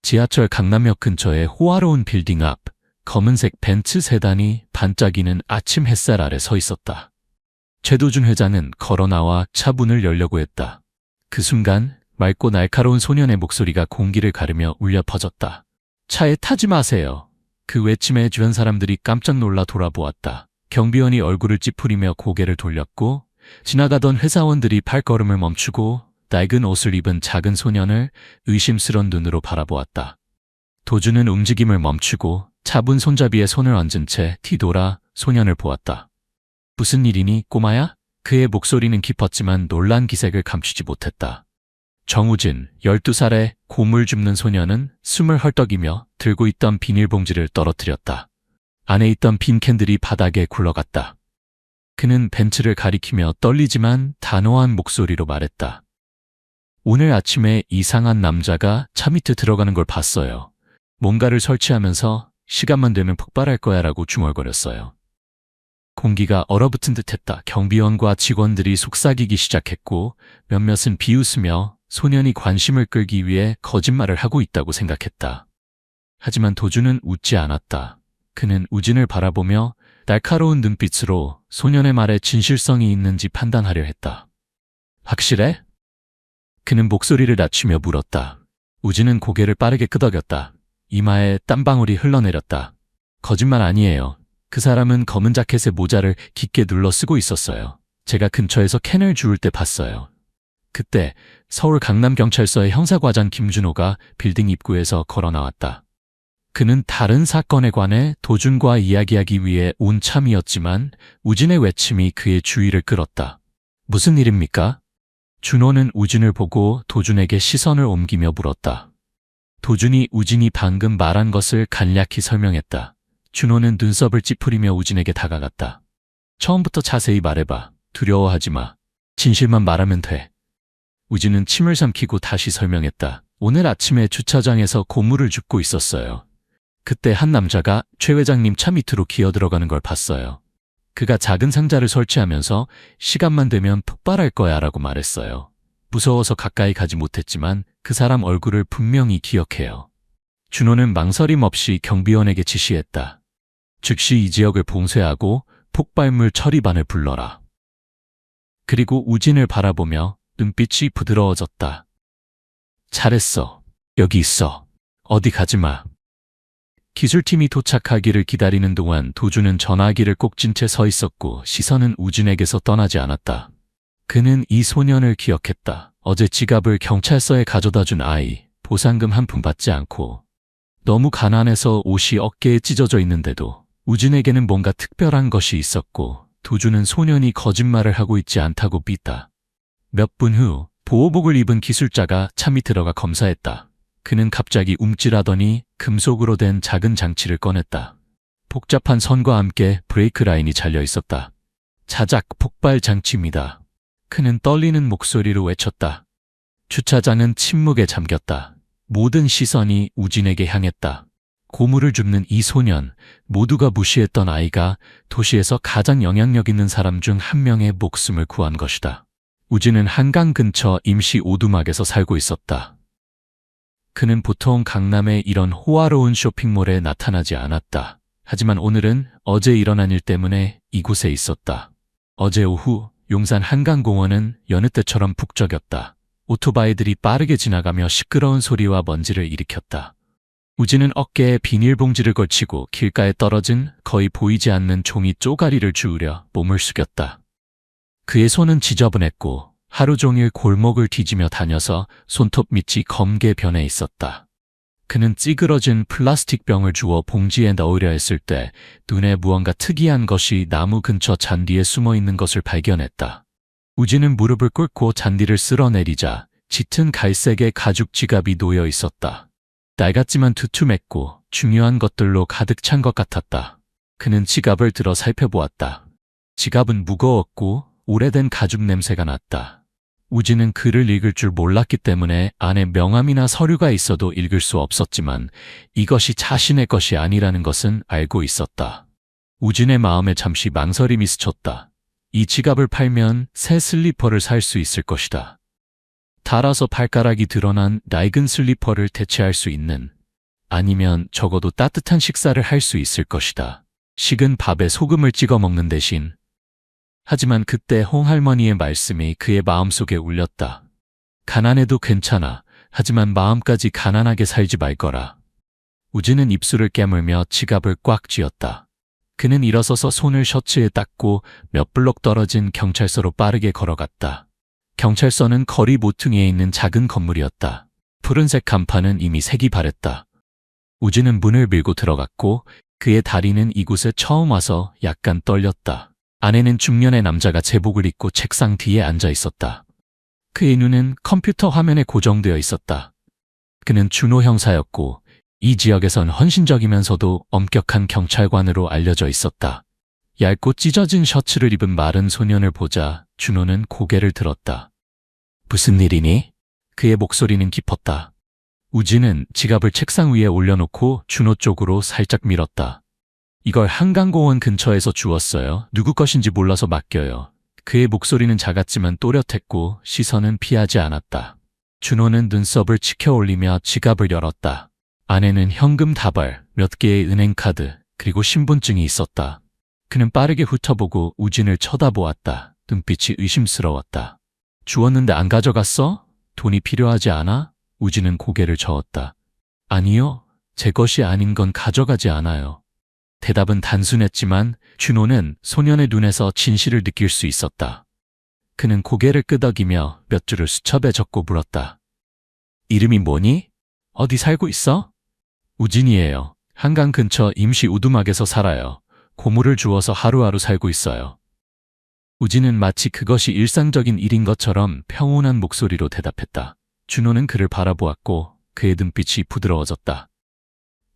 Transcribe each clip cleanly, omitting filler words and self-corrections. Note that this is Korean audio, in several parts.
지하철 강남역 근처의 호화로운 빌딩 앞 검은색 벤츠 세단이 반짝이는 아침 햇살 아래 서 있었다. 최도준 회장은 걸어 나와 차 문을 열려고 했다. 그 순간 맑고 날카로운 소년의 목소리가 공기를 가르며 울려 퍼졌다. 차에 타지 마세요. 그 외침에 주변 사람들이 깜짝 놀라 돌아보았다. 경비원이 얼굴을 찌푸리며 고개를 돌렸고 지나가던 회사원들이 발걸음을 멈추고 낡은 옷을 입은 작은 소년을 의심스런 눈으로 바라보았다. 도준은 움직임을 멈추고 차분 손잡이에 손을 얹은 채 뒤돌아 소년을 보았다. 무슨 일이니, 꼬마야? 그의 목소리는 깊었지만 놀란 기색을 감추지 못했다. 정우진, 12살의 곰을 줍는 소년은 숨을 헐떡이며 들고 있던 비닐봉지를 떨어뜨렸다. 안에 있던 빈 캔들이 바닥에 굴러갔다. 그는 벤츠를 가리키며 떨리지만 단호한 목소리로 말했다. 오늘 아침에 이상한 남자가 차 밑에 들어가는 걸 봤어요. 뭔가를 설치하면서 시간만 되면 폭발할 거야 라고 중얼거렸어요. 공기가 얼어붙은 듯했다. 경비원과 직원들이 속삭이기 시작했고 몇몇은 비웃으며 소년이 관심을 끌기 위해 거짓말을 하고 있다고 생각했다. 하지만 도준은 웃지 않았다. 그는 우진을 바라보며 날카로운 눈빛으로 소년의 말에 진실성이 있는지 판단하려 했다. 확실해? 그는 목소리를 낮추며 물었다. 우진은 고개를 빠르게 끄덕였다. 이마에 땀방울이 흘러내렸다. 거짓말 아니에요. 그 사람은 검은 자켓에 모자를 깊게 눌러 쓰고 있었어요. 제가 근처에서 캔을 주울 때 봤어요. 그때 서울 강남경찰서의 형사과장 김준호가 빌딩 입구에서 걸어 나왔다. 그는 다른 사건에 관해 도준과 이야기하기 위해 온 참이었지만 우진의 외침이 그의 주의를 끌었다. 무슨 일입니까? 준호는 우진을 보고 도준에게 시선을 옮기며 물었다. 도준이 우진이 방금 말한 것을 간략히 설명했다. 준호는 눈썹을 찌푸리며 우진에게 다가갔다. 처음부터 자세히 말해봐. 두려워하지 마. 진실만 말하면 돼. 우진은 침을 삼키고 다시 설명했다. 오늘 아침에 주차장에서 고무를 줍고 있었어요. 그때 한 남자가 최 회장님 차 밑으로 기어들어가는 걸 봤어요. 그가 작은 상자를 설치하면서 시간만 되면 폭발할 거야 라고 말했어요. 무서워서 가까이 가지 못했지만 그 사람 얼굴을 분명히 기억해요. 준호는 망설임 없이 경비원에게 지시했다. 즉시 이 지역을 봉쇄하고 폭발물 처리반을 불러라. 그리고 우진을 바라보며 눈빛이 부드러워졌다. 잘했어. 여기 있어. 어디 가지 마. 기술팀이 도착하기를 기다리는 동안 도준은 전화기를 꼭 쥔 채 서 있었고 시선은 우진에게서 떠나지 않았다. 그는 이 소년을 기억했다. 어제 지갑을 경찰서에 가져다 준 아이, 보상금 한 푼 받지 않고. 너무 가난해서 옷이 어깨에 찢어져 있는데도 우진에게는 뭔가 특별한 것이 있었고 도준은 소년이 거짓말을 하고 있지 않다고 믿다. 몇 분 후 보호복을 입은 기술자가 차 밑 들어가 검사했다. 그는 갑자기 움찔하더니 금속으로 된 작은 장치를 꺼냈다. 복잡한 선과 함께 브레이크 라인이 잘려 있었다. 자작 폭발 장치입니다. 그는 떨리는 목소리로 외쳤다. 주차장은 침묵에 잠겼다. 모든 시선이 우진에게 향했다. 고무를 줍는 이 소년, 모두가 무시했던 아이가 도시에서 가장 영향력 있는 사람 중 한 명의 목숨을 구한 것이다. 우진은 한강 근처 임시 오두막에서 살고 있었다. 그는 보통 강남의 이런 호화로운 쇼핑몰에 나타나지 않았다. 하지만 오늘은 어제 일어난 일 때문에 이곳에 있었다. 어제 오후 용산 한강공원은 여느 때처럼 북적였다. 오토바이들이 빠르게 지나가며 시끄러운 소리와 먼지를 일으켰다. 우진은 어깨에 비닐봉지를 걸치고 길가에 떨어진 거의 보이지 않는 종이 쪼가리를 주우려 몸을 숙였다. 그의 손은 지저분했고 하루 종일 골목을 뒤지며 다녀서 손톱 밑이 검게 변해 있었다. 그는 찌그러진 플라스틱 병을 주워 봉지에 넣으려 했을 때 눈에 무언가 특이한 것이 나무 근처 잔디에 숨어 있는 것을 발견했다. 우진은 무릎을 꿇고 잔디를 쓸어내리자 짙은 갈색의 가죽 지갑이 놓여 있었다. 낡았지만 두툼했고 중요한 것들로 가득 찬 것 같았다. 그는 지갑을 들어 살펴보았다. 지갑은 무거웠고 오래된 가죽 냄새가 났다. 우진은 글을 읽을 줄 몰랐기 때문에 안에 명함이나 서류가 있어도 읽을 수 없었지만 이것이 자신의 것이 아니라는 것은 알고 있었다. 우진의 마음에 잠시 망설임이 스쳤다. 이 지갑을 팔면 새 슬리퍼를 살 수 있을 것이다. 닳아서 발가락이 드러난 낡은 슬리퍼를 대체할 수 있는, 아니면 적어도 따뜻한 식사를 할 수 있을 것이다. 식은 밥에 소금을 찍어 먹는 대신. 하지만 그때 홍할머니의 말씀이 그의 마음속에 울렸다. 가난해도 괜찮아. 하지만 마음까지 가난하게 살지 말거라. 우진은 입술을 깨물며 지갑을 꽉 쥐었다. 그는 일어서서 손을 셔츠에 닦고 몇 블록 떨어진 경찰서로 빠르게 걸어갔다. 경찰서는 거리 모퉁이에 있는 작은 건물이었다. 푸른색 간판은 이미 색이 바랬다. 우진은 문을 밀고 들어갔고 그의 다리는 이곳에 처음 와서 약간 떨렸다. 안에는 중년의 남자가 제복을 입고 책상 뒤에 앉아 있었다. 그의 눈은 컴퓨터 화면에 고정되어 있었다. 그는 준호 형사였고 이 지역에선 헌신적이면서도 엄격한 경찰관으로 알려져 있었다. 얇고 찢어진 셔츠를 입은 마른 소년을 보자 준호는 고개를 들었다. 무슨 일이니? 그의 목소리는 깊었다. 우진은 지갑을 책상 위에 올려놓고 준호 쪽으로 살짝 밀었다. 이걸 한강공원 근처에서 주웠어요. 누구 것인지 몰라서 맡겨요. 그의 목소리는 작았지만 또렷했고 시선은 피하지 않았다. 준호는 눈썹을 치켜 올리며 지갑을 열었다. 안에는 현금 다발, 몇 개의 은행카드, 그리고 신분증이 있었다. 그는 빠르게 훑어보고 우진을 쳐다보았다. 눈빛이 의심스러웠다. 주웠는데 안 가져갔어? 돈이 필요하지 않아? 우진은 고개를 저었다. 아니요, 제 것이 아닌 건 가져가지 않아요. 대답은 단순했지만 준호는 소년의 눈에서 진실을 느낄 수 있었다. 그는 고개를 끄덕이며 몇 줄을 수첩에 적고 물었다. 이름이 뭐니? 어디 살고 있어? 우진이에요. 한강 근처 임시 우두막에서 살아요. 고물을 주워서 하루하루 살고 있어요. 우진은 마치 그것이 일상적인 일인 것처럼 평온한 목소리로 대답했다. 준호는 그를 바라보았고 그의 눈빛이 부드러워졌다.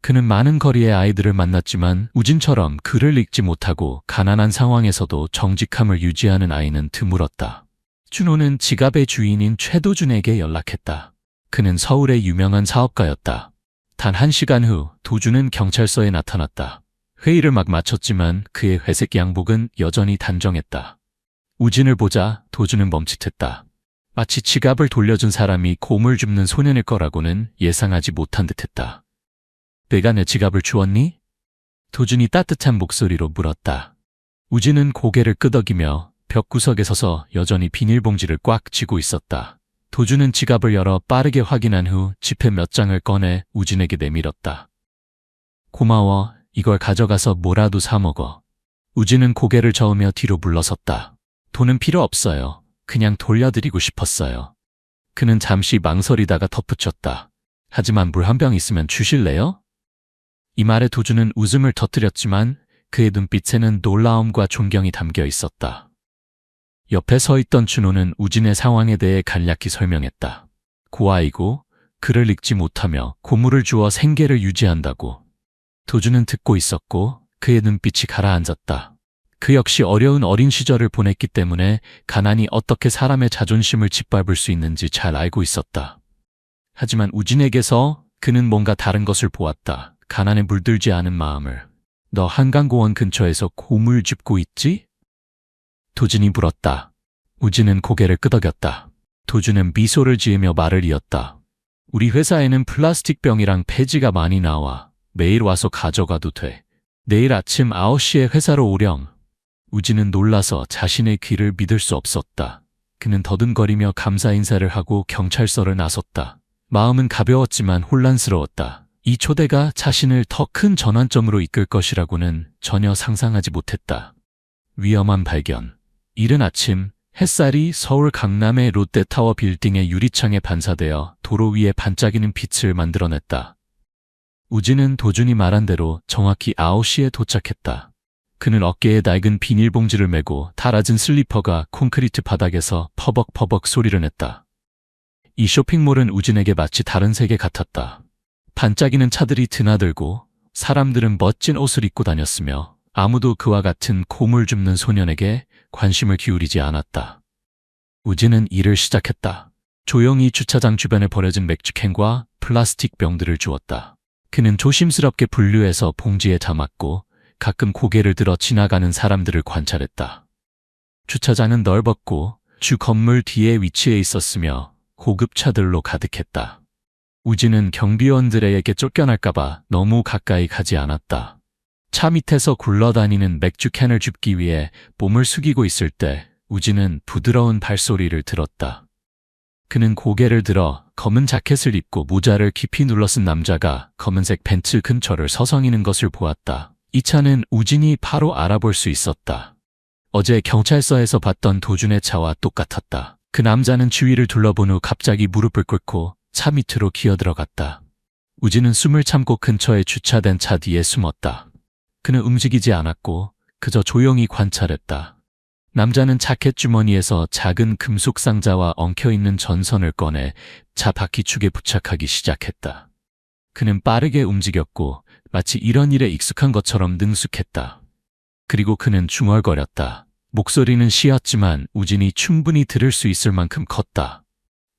그는 많은 거리의 아이들을 만났지만 우진처럼 글을 읽지 못하고 가난한 상황에서도 정직함을 유지하는 아이는 드물었다. 준호는 지갑의 주인인 최도준에게 연락했다. 그는 서울의 유명한 사업가였다. 단 1시간 후 도준은 경찰서에 나타났다. 회의를 막 마쳤지만 그의 회색 양복은 여전히 단정했다. 우진을 보자 도준은 멈칫했다. 마치 지갑을 돌려준 사람이 곰을 줍는 소년일 거라고는 예상하지 못한 듯했다. 내가 내 지갑을 주었니? 도준이 따뜻한 목소리로 물었다. 우진은 고개를 끄덕이며 벽구석에 서서 여전히 비닐봉지를 꽉 쥐고 있었다. 도준은 지갑을 열어 빠르게 확인한 후 지폐 몇 장을 꺼내 우진에게 내밀었다. 고마워. 이걸 가져가서 뭐라도 사 먹어. 우진은 고개를 저으며 뒤로 물러섰다. 돈은 필요 없어요. 그냥 돌려드리고 싶었어요. 그는 잠시 망설이다가 덧붙였다. 하지만 물 한 병 있으면 주실래요? 이 말에 도준은 웃음을 터뜨렸지만 그의 눈빛에는 놀라움과 존경이 담겨 있었다. 옆에 서 있던 준호는 우진의 상황에 대해 간략히 설명했다. 고아이고 글을 읽지 못하며 고물을 주어 생계를 유지한다고. 도준은 듣고 있었고 그의 눈빛이 가라앉았다. 그 역시 어려운 어린 시절을 보냈기 때문에 가난이 어떻게 사람의 자존심을 짓밟을 수 있는지 잘 알고 있었다. 하지만 우진에게서 그는 뭔가 다른 것을 보았다. 가난에 물들지 않은 마음을. 너 한강공원 근처에서 고물 줍고 있지? 도준이 물었다. 우진은 고개를 끄덕였다. 도준은 미소를 지으며 말을 이었다. 우리 회사에는 플라스틱 병이랑 폐지가 많이 나와. 매일 와서 가져가도 돼. 내일 아침 9시에 회사로 오렴. 우진은 놀라서 자신의 귀를 믿을 수 없었다. 그는 더듬거리며 감사 인사를 하고 경찰서를 나섰다. 마음은 가벼웠지만 혼란스러웠다. 이 초대가 자신을 더 큰 전환점으로 이끌 것이라고는 전혀 상상하지 못했다. 위험한 발견. 이른 아침 햇살이 서울 강남의 롯데타워 빌딩의 유리창에 반사되어 도로 위에 반짝이는 빛을 만들어냈다. 우진은 도준이 말한 대로 정확히 9시에 도착했다. 그는 어깨에 낡은 비닐봉지를 메고 닳아진 슬리퍼가 콘크리트 바닥에서 퍼벅퍼벅 소리를 냈다. 이 쇼핑몰은 우진에게 마치 다른 세계 같았다. 반짝이는 차들이 드나들고 사람들은 멋진 옷을 입고 다녔으며 아무도 그와 같은 고물 줍는 소년에게 관심을 기울이지 않았다. 우진은 일을 시작했다. 조용히 주차장 주변에 버려진 맥주캔과 플라스틱 병들을 주웠다. 그는 조심스럽게 분류해서 봉지에 담았고 가끔 고개를 들어 지나가는 사람들을 관찰했다. 주차장은 넓었고 주 건물 뒤에 위치해 있었으며 고급 차들로 가득했다. 우진은 경비원들에게 쫓겨날까봐 너무 가까이 가지 않았다. 차 밑에서 굴러다니는 맥주캔을 줍기 위해 몸을 숙이고 있을 때 우진은 부드러운 발소리를 들었다. 그는 고개를 들어 검은 자켓을 입고 모자를 깊이 눌러쓴 남자가 검은색 벤츠 근처를 서성이는 것을 보았다. 이 차는 우진이 바로 알아볼 수 있었다. 어제 경찰서에서 봤던 도준의 차와 똑같았다. 그 남자는 주위를 둘러본 후 갑자기 무릎을 꿇고 차 밑으로 기어들어갔다. 우진은 숨을 참고 근처에 주차된 차 뒤에 숨었다. 그는 움직이지 않았고 그저 조용히 관찰했다. 남자는 자켓 주머니에서 작은 금속 상자와 엉켜있는 전선을 꺼내 차 바퀴축에 부착하기 시작했다. 그는 빠르게 움직였고 마치 이런 일에 익숙한 것처럼 능숙했다. 그리고 그는 중얼거렸다. 목소리는 쉬었지만 우진이 충분히 들을 수 있을 만큼 컸다.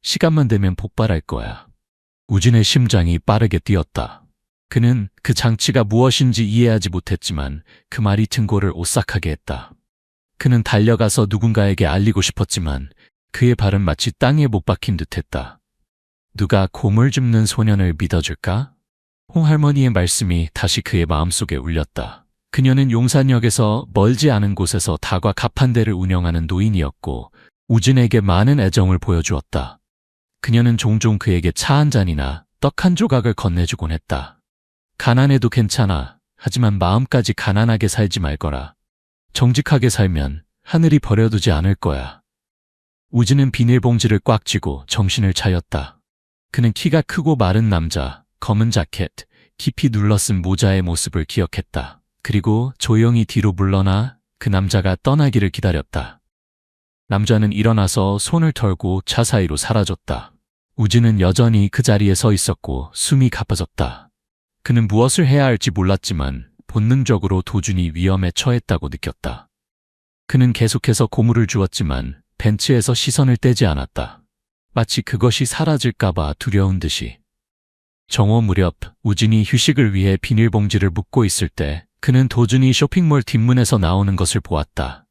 시간만 되면 폭발할 거야. 우진의 심장이 빠르게 뛰었다. 그는 그 장치가 무엇인지 이해하지 못했지만 그 말이 등골을 오싹하게 했다. 그는 달려가서 누군가에게 알리고 싶었지만 그의 발은 마치 땅에 못 박힌 듯했다. 누가 곰을 줍는 소년을 믿어줄까? 홍할머니의 말씀이 다시 그의 마음속에 울렸다. 그녀는 용산역에서 멀지 않은 곳에서 다과 가판대를 운영하는 노인이었고 우진에게 많은 애정을 보여주었다. 그녀는 종종 그에게 차 한 잔이나 떡 한 조각을 건네주곤 했다. 가난해도 괜찮아. 하지만 마음까지 가난하게 살지 말거라. 정직하게 살면 하늘이 버려두지 않을 거야. 우진은 비닐봉지를 꽉 쥐고 정신을 차렸다. 그는 키가 크고 마른 남자, 검은 자켓, 깊이 눌러쓴 모자의 모습을 기억했다. 그리고 조용히 뒤로 물러나 그 남자가 떠나기를 기다렸다. 남자는 일어나서 손을 털고 차 사이로 사라졌다. 우진은 여전히 그 자리에 서 있었고 숨이 가빠졌다. 그는 무엇을 해야 할지 몰랐지만 본능적으로 도준이 위험에 처했다고 느꼈다. 그는 계속해서 고물을 주었지만 벤츠에서 시선을 떼지 않았다. 마치 그것이 사라질까봐 두려운 듯이. 정오 무렵 우진이 휴식을 위해 비닐봉지를 묶고 있을 때 그는 도준이 쇼핑몰 뒷문에서 나오는 것을 보았다.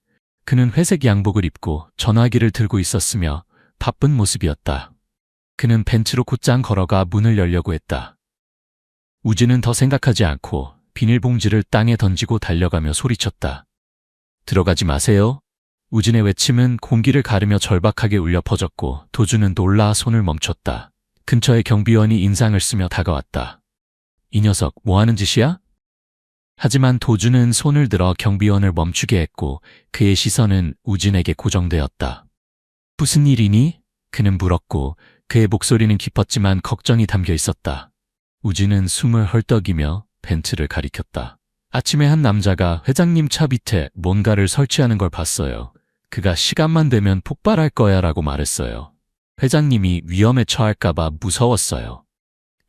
그는 회색 양복을 입고 전화기를 들고 있었으며 바쁜 모습이었다. 그는 벤츠로 곧장 걸어가 문을 열려고 했다. 우진은 더 생각하지 않고 비닐봉지를 땅에 던지고 달려가며 소리쳤다. 들어가지 마세요. 우진의 외침은 공기를 가르며 절박하게 울려 퍼졌고 도준은 놀라 손을 멈췄다. 근처에 경비원이 인상을 쓰며 다가왔다. 이 녀석 뭐 하는 짓이야? 하지만 도준은 손을 들어 경비원을 멈추게 했고 그의 시선은 우진에게 고정되었다. 무슨 일이니? 그는 물었고 그의 목소리는 깊었지만 걱정이 담겨 있었다. 우진은 숨을 헐떡이며 벤츠를 가리켰다. 아침에 한 남자가 회장님 차 밑에 뭔가를 설치하는 걸 봤어요. 그가 시간만 되면 폭발할 거야 라고 말했어요. 회장님이 위험에 처할까봐 무서웠어요.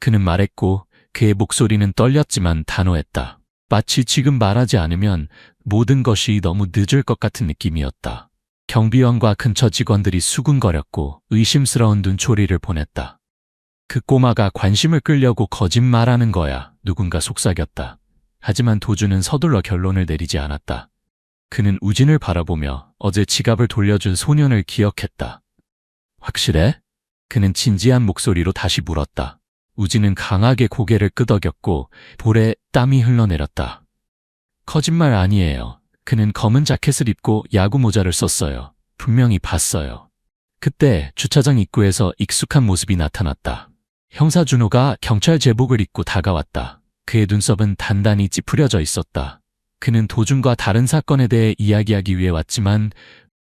그는 말했고 그의 목소리는 떨렸지만 단호했다. 마치 지금 말하지 않으면 모든 것이 너무 늦을 것 같은 느낌이었다. 경비원과 근처 직원들이 수군거렸고 의심스러운 눈초리를 보냈다. 그 꼬마가 관심을 끌려고 거짓말하는 거야. 누군가 속삭였다. 하지만 도준은 서둘러 결론을 내리지 않았다. 그는 우진을 바라보며 어제 지갑을 돌려준 소년을 기억했다. 확실해? 그는 진지한 목소리로 다시 물었다. 우진은 강하게 고개를 끄덕였고 볼에 땀이 흘러내렸다. 거짓말 아니에요. 그는 검은 자켓을 입고 야구 모자를 썼어요. 분명히 봤어요. 그때 주차장 입구에서 익숙한 모습이 나타났다. 형사 준호가 경찰 제복을 입고 다가왔다. 그의 눈썹은 단단히 찌푸려져 있었다. 그는 도준과 다른 사건에 대해 이야기하기 위해 왔지만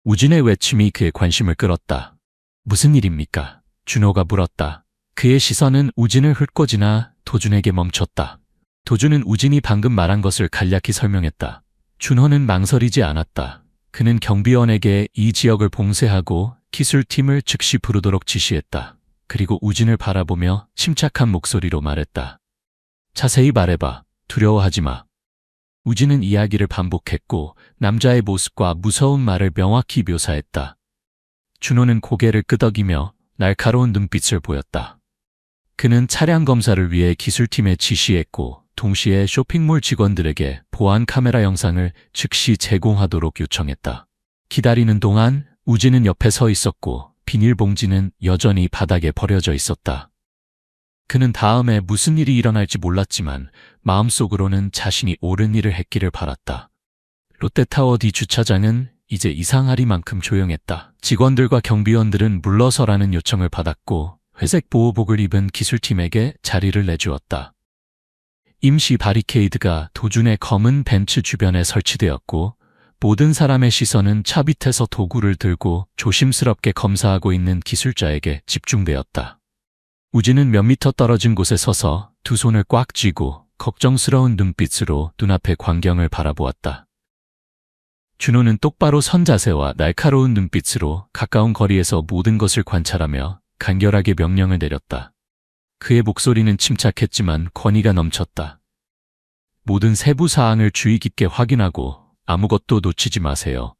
우진의 외침이 그의 관심을 끌었다. 무슨 일입니까? 준호가 물었다. 그의 시선은 우진을 훑고 지나 도준에게 멈췄다. 도준은 우진이 방금 말한 것을 간략히 설명했다. 준호는 망설이지 않았다. 그는 경비원에게 이 지역을 봉쇄하고 기술팀을 즉시 부르도록 지시했다. 그리고 우진을 바라보며 침착한 목소리로 말했다. 자세히 말해봐. 두려워하지 마. 우진은 이야기를 반복했고 남자의 모습과 무서운 말을 명확히 묘사했다. 준호는 고개를 끄덕이며 날카로운 눈빛을 보였다. 그는 차량 검사를 위해 기술팀에 지시했고 동시에 쇼핑몰 직원들에게 보안 카메라 영상을 즉시 제공하도록 요청했다. 기다리는 동안 우진은 옆에 서 있었고 비닐봉지는 여전히 바닥에 버려져 있었다. 그는 다음에 무슨 일이 일어날지 몰랐지만 마음속으로는 자신이 옳은 일을 했기를 바랐다. 롯데타워 뒤 주차장은 이제 이상하리만큼 조용했다. 직원들과 경비원들은 물러서라는 요청을 받았고 회색 보호복을 입은 기술팀에게 자리를 내주었다. 임시 바리케이드가 도준의 검은 벤츠 주변에 설치되었고 모든 사람의 시선은 차 밑에서 도구를 들고 조심스럽게 검사하고 있는 기술자에게 집중되었다. 우진은 몇 미터 떨어진 곳에 서서 두 손을 꽉 쥐고 걱정스러운 눈빛으로 눈앞의 광경을 바라보았다. 준호는 똑바로 선 자세와 날카로운 눈빛으로 가까운 거리에서 모든 것을 관찰하며 간결하게 명령을 내렸다. 그의 목소리는 침착했지만 권위가 넘쳤다. 모든 세부 사항을 주의 깊게 확인하고 아무것도 놓치지 마세요.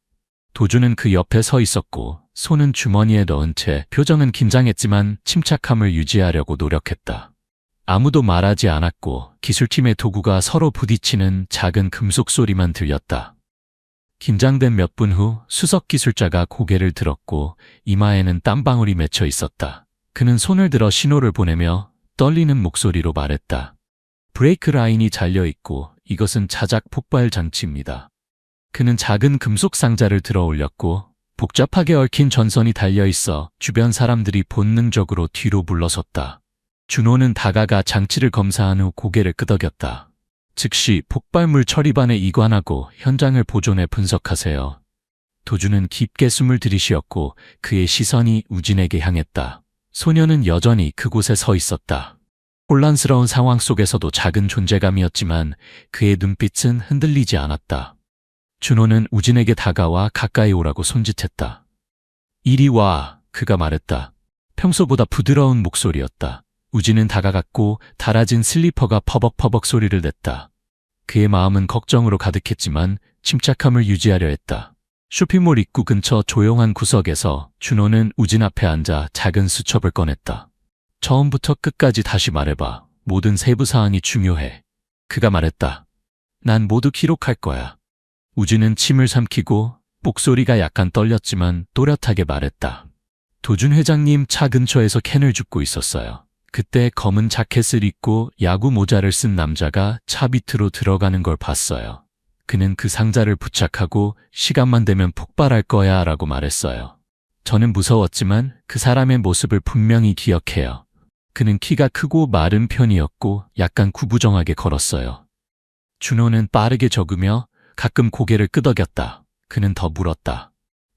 도준은 그 옆에 서 있었고 손은 주머니에 넣은 채 표정은 긴장했지만 침착함을 유지하려고 노력했다. 아무도 말하지 않았고 기술팀의 도구가 서로 부딪히는 작은 금속 소리만 들렸다. 긴장된 몇 분 후 수석 기술자가 고개를 들었고 이마에는 땀방울이 맺혀 있었다. 그는 손을 들어 신호를 보내며 떨리는 목소리로 말했다. 브레이크 라인이 잘려있고 이것은 자작 폭발 장치입니다. 그는 작은 금속 상자를 들어 올렸고 복잡하게 얽힌 전선이 달려있어 주변 사람들이 본능적으로 뒤로 물러섰다. 준호는 다가가 장치를 검사한 후 고개를 끄덕였다. 즉시 폭발물 처리반에 이관하고 현장을 보존해 분석하세요. 도준은 깊게 숨을 들이쉬었고 그의 시선이 우진에게 향했다. 소녀는 여전히 그곳에 서 있었다. 혼란스러운 상황 속에서도 작은 존재감이었지만 그의 눈빛은 흔들리지 않았다. 준호는 우진에게 다가와 가까이 오라고 손짓했다. 이리 와, 그가 말했다. 평소보다 부드러운 목소리였다. 우진은 다가갔고 닳아진 슬리퍼가 퍼벅퍼벅 소리를 냈다. 그의 마음은 걱정으로 가득했지만 침착함을 유지하려 했다. 쇼핑몰 입구 근처 조용한 구석에서 준호는 우진 앞에 앉아 작은 수첩을 꺼냈다. 처음부터 끝까지 다시 말해봐. 모든 세부 사항이 중요해. 그가 말했다. 난 모두 기록할 거야. 우진은 침을 삼키고 목소리가 약간 떨렸지만 또렷하게 말했다. 도준 회장님 차 근처에서 캔을 줍고 있었어요. 그때 검은 자켓을 입고 야구 모자를 쓴 남자가 차 밑으로 들어가는 걸 봤어요. 그는 그 상자를 부착하고 시간만 되면 폭발할 거야 라고 말했어요. 저는 무서웠지만 그 사람의 모습을 분명히 기억해요. 그는 키가 크고 마른 편이었고 약간 구부정하게 걸었어요. 준호는 빠르게 적으며 가끔 고개를 끄덕였다. 그는 더 물었다.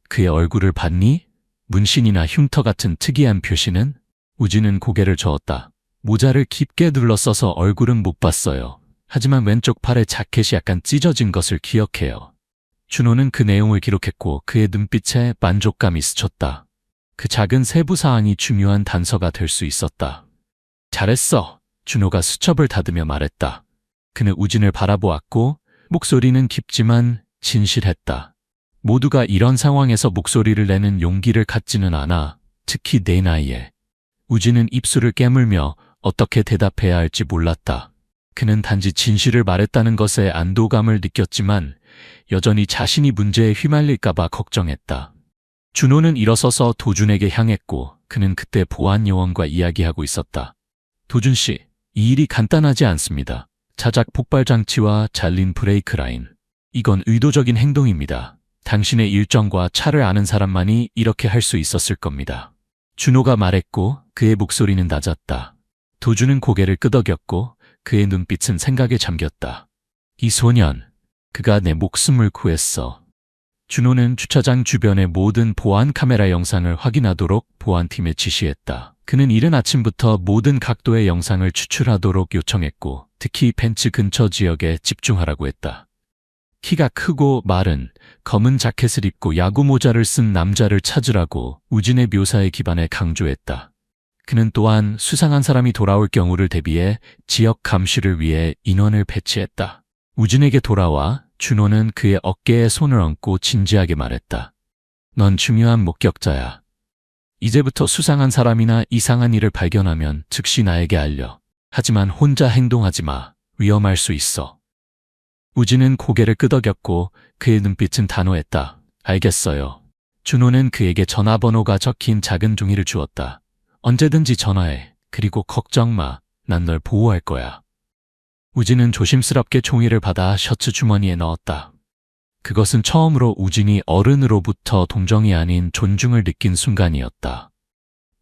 그의 얼굴을 봤니? 문신이나 흉터 같은 특이한 표시는? 우진은 고개를 저었다. 모자를 깊게 둘러써서 얼굴은 못 봤어요. 하지만 왼쪽 팔에 자켓이 약간 찢어진 것을 기억해요. 준호는 그 내용을 기록했고 그의 눈빛에 만족감이 스쳤다. 그 작은 세부 사항이 중요한 단서가 될 수 있었다. 잘했어. 준호가 수첩을 닫으며 말했다. 그는 우진을 바라보았고 목소리는 깊지만 진실했다. 모두가 이런 상황에서 목소리를 내는 용기를 갖지는 않아. 특히 내 나이에. 우진은 입술을 깨물며 어떻게 대답해야 할지 몰랐다. 그는 단지 진실을 말했다는 것에 안도감을 느꼈지만 여전히 자신이 문제에 휘말릴까봐 걱정했다. 준호는 일어서서 도준에게 향했고 그는 그때 보안 요원과 이야기하고 있었다. 도준 씨, 이 일이 간단하지 않습니다. 자작 폭발 장치와 잘린 브레이크 라인. 이건 의도적인 행동입니다. 당신의 일정과 차를 아는 사람만이 이렇게 할 수 있었을 겁니다. 준호가 말했고 그의 목소리는 낮았다. 도준은 고개를 끄덕였고 그의 눈빛은 생각에 잠겼다. 이 소년, 그가 내 목숨을 구했어. 준호는 주차장 주변의 모든 보안 카메라 영상을 확인하도록 보안팀에 지시했다. 그는 이른 아침부터 모든 각도의 영상을 추출하도록 요청했고 특히 벤츠 근처 지역에 집중하라고 했다. 키가 크고 마른 검은 자켓을 입고 야구 모자를 쓴 남자를 찾으라고 우진의 묘사에 기반해 강조했다. 그는 또한 수상한 사람이 돌아올 경우를 대비해 지역 감시를 위해 인원을 배치했다. 우진에게 돌아와 준호는 그의 어깨에 손을 얹고 진지하게 말했다. 넌 중요한 목격자야. 이제부터 수상한 사람이나 이상한 일을 발견하면 즉시 나에게 알려. 하지만 혼자 행동하지 마. 위험할 수 있어. 우진은 고개를 끄덕였고 그의 눈빛은 단호했다. 알겠어요. 준호는 그에게 전화번호가 적힌 작은 종이를 주었다. 언제든지 전화해. 그리고 걱정 마. 난 널 보호할 거야. 우진은 조심스럽게 종이를 받아 셔츠 주머니에 넣었다. 그것은 처음으로 우진이 어른으로부터 동정이 아닌 존중을 느낀 순간이었다.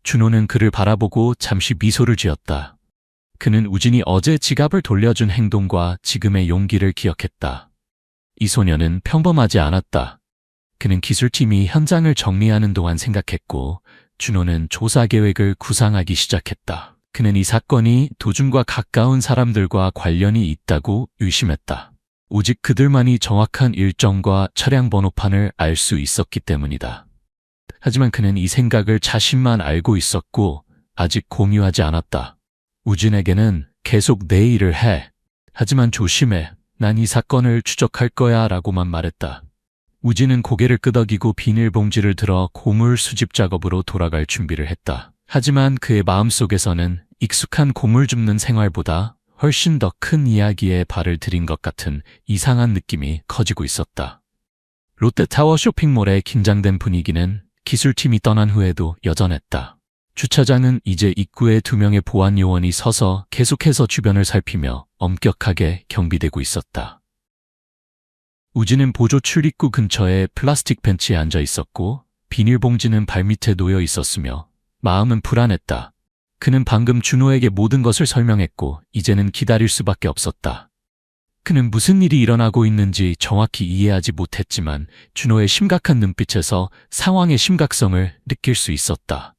준호는 그를 바라보고 잠시 미소를 지었다. 그는 우진이 어제 지갑을 돌려준 행동과 지금의 용기를 기억했다. 이 소녀는 평범하지 않았다. 그는 기술팀이 현장을 정리하는 동안 생각했고 준호는 조사 계획을 구상하기 시작했다. 그는 이 사건이 도준과 가까운 사람들과 관련이 있다고 의심했다. 오직 그들만이 정확한 일정과 차량 번호판을 알 수 있었기 때문이다. 하지만 그는 이 생각을 자신만 알고 있었고 아직 공유하지 않았다. 우진에게는 계속 내 일을 해. 하지만 조심해. 난 이 사건을 추적할 거야 라고만 말했다. 우진은 고개를 끄덕이고 비닐봉지를 들어 고물 수집 작업으로 돌아갈 준비를 했다. 하지만 그의 마음속에서는 익숙한 고물 줍는 생활보다 훨씬 더 큰 이야기에 발을 들인 것 같은 이상한 느낌이 커지고 있었다. 롯데타워 쇼핑몰의 긴장된 분위기는 기술팀이 떠난 후에도 여전했다. 주차장은 이제 입구에 2명의 보안 요원이 서서 계속해서 주변을 살피며 엄격하게 경비되고 있었다. 우진은 보조 출입구 근처에 플라스틱 벤치에 앉아 있었고 비닐봉지는 발밑에 놓여 있었으며 마음은 불안했다. 그는 방금 준호에게 모든 것을 설명했고 이제는 기다릴 수밖에 없었다. 그는 무슨 일이 일어나고 있는지 정확히 이해하지 못했지만 준호의 심각한 눈빛에서 상황의 심각성을 느낄 수 있었다.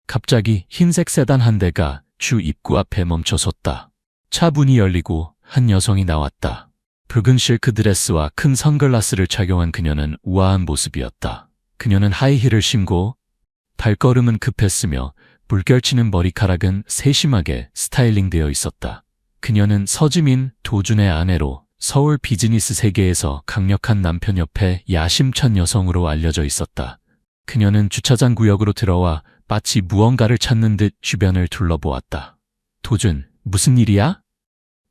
갑자기 흰색 세단 한 대가 주 입구 앞에 멈춰섰다. 차 문이 열리고 한 여성이 나왔다. 붉은 실크 드레스와 큰 선글라스를 착용한 그녀는 우아한 모습이었다. 그녀는 하이힐을 신고 발걸음은 급했으며 물결치는 머리카락은 세심하게 스타일링되어 있었다. 그녀는 서지민, 도준의 아내로 서울 비즈니스 세계에서 강력한 남편 옆에 야심찬 여성으로 알려져 있었다. 그녀는 주차장 구역으로 들어와 마치 무언가를 찾는 듯 주변을 둘러보았다. 도준, 무슨 일이야?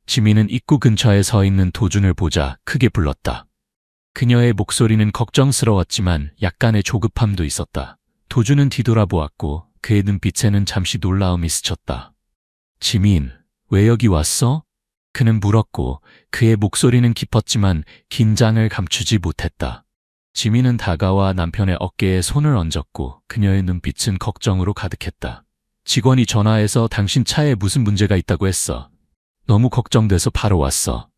지민은 입구 근처에 서 있는 도준을 보자 크게 불렀다. 그녀의 목소리는 걱정스러웠지만 약간의 조급함도 있었다. 도준은 뒤돌아보았고 그의 눈빛에는 잠시 놀라움이 스쳤다. 지민, 왜 여기 왔어? 그는 물었고 그의 목소리는 깊었지만 긴장을 감추지 못했다. 지민은 다가와 남편의 어깨에 손을 얹었고 그녀의 눈빛은 걱정으로 가득했다. 직원이 전화해서 당신 차에 무슨 문제가 있다고 했어. 너무 걱정돼서 바로 왔어.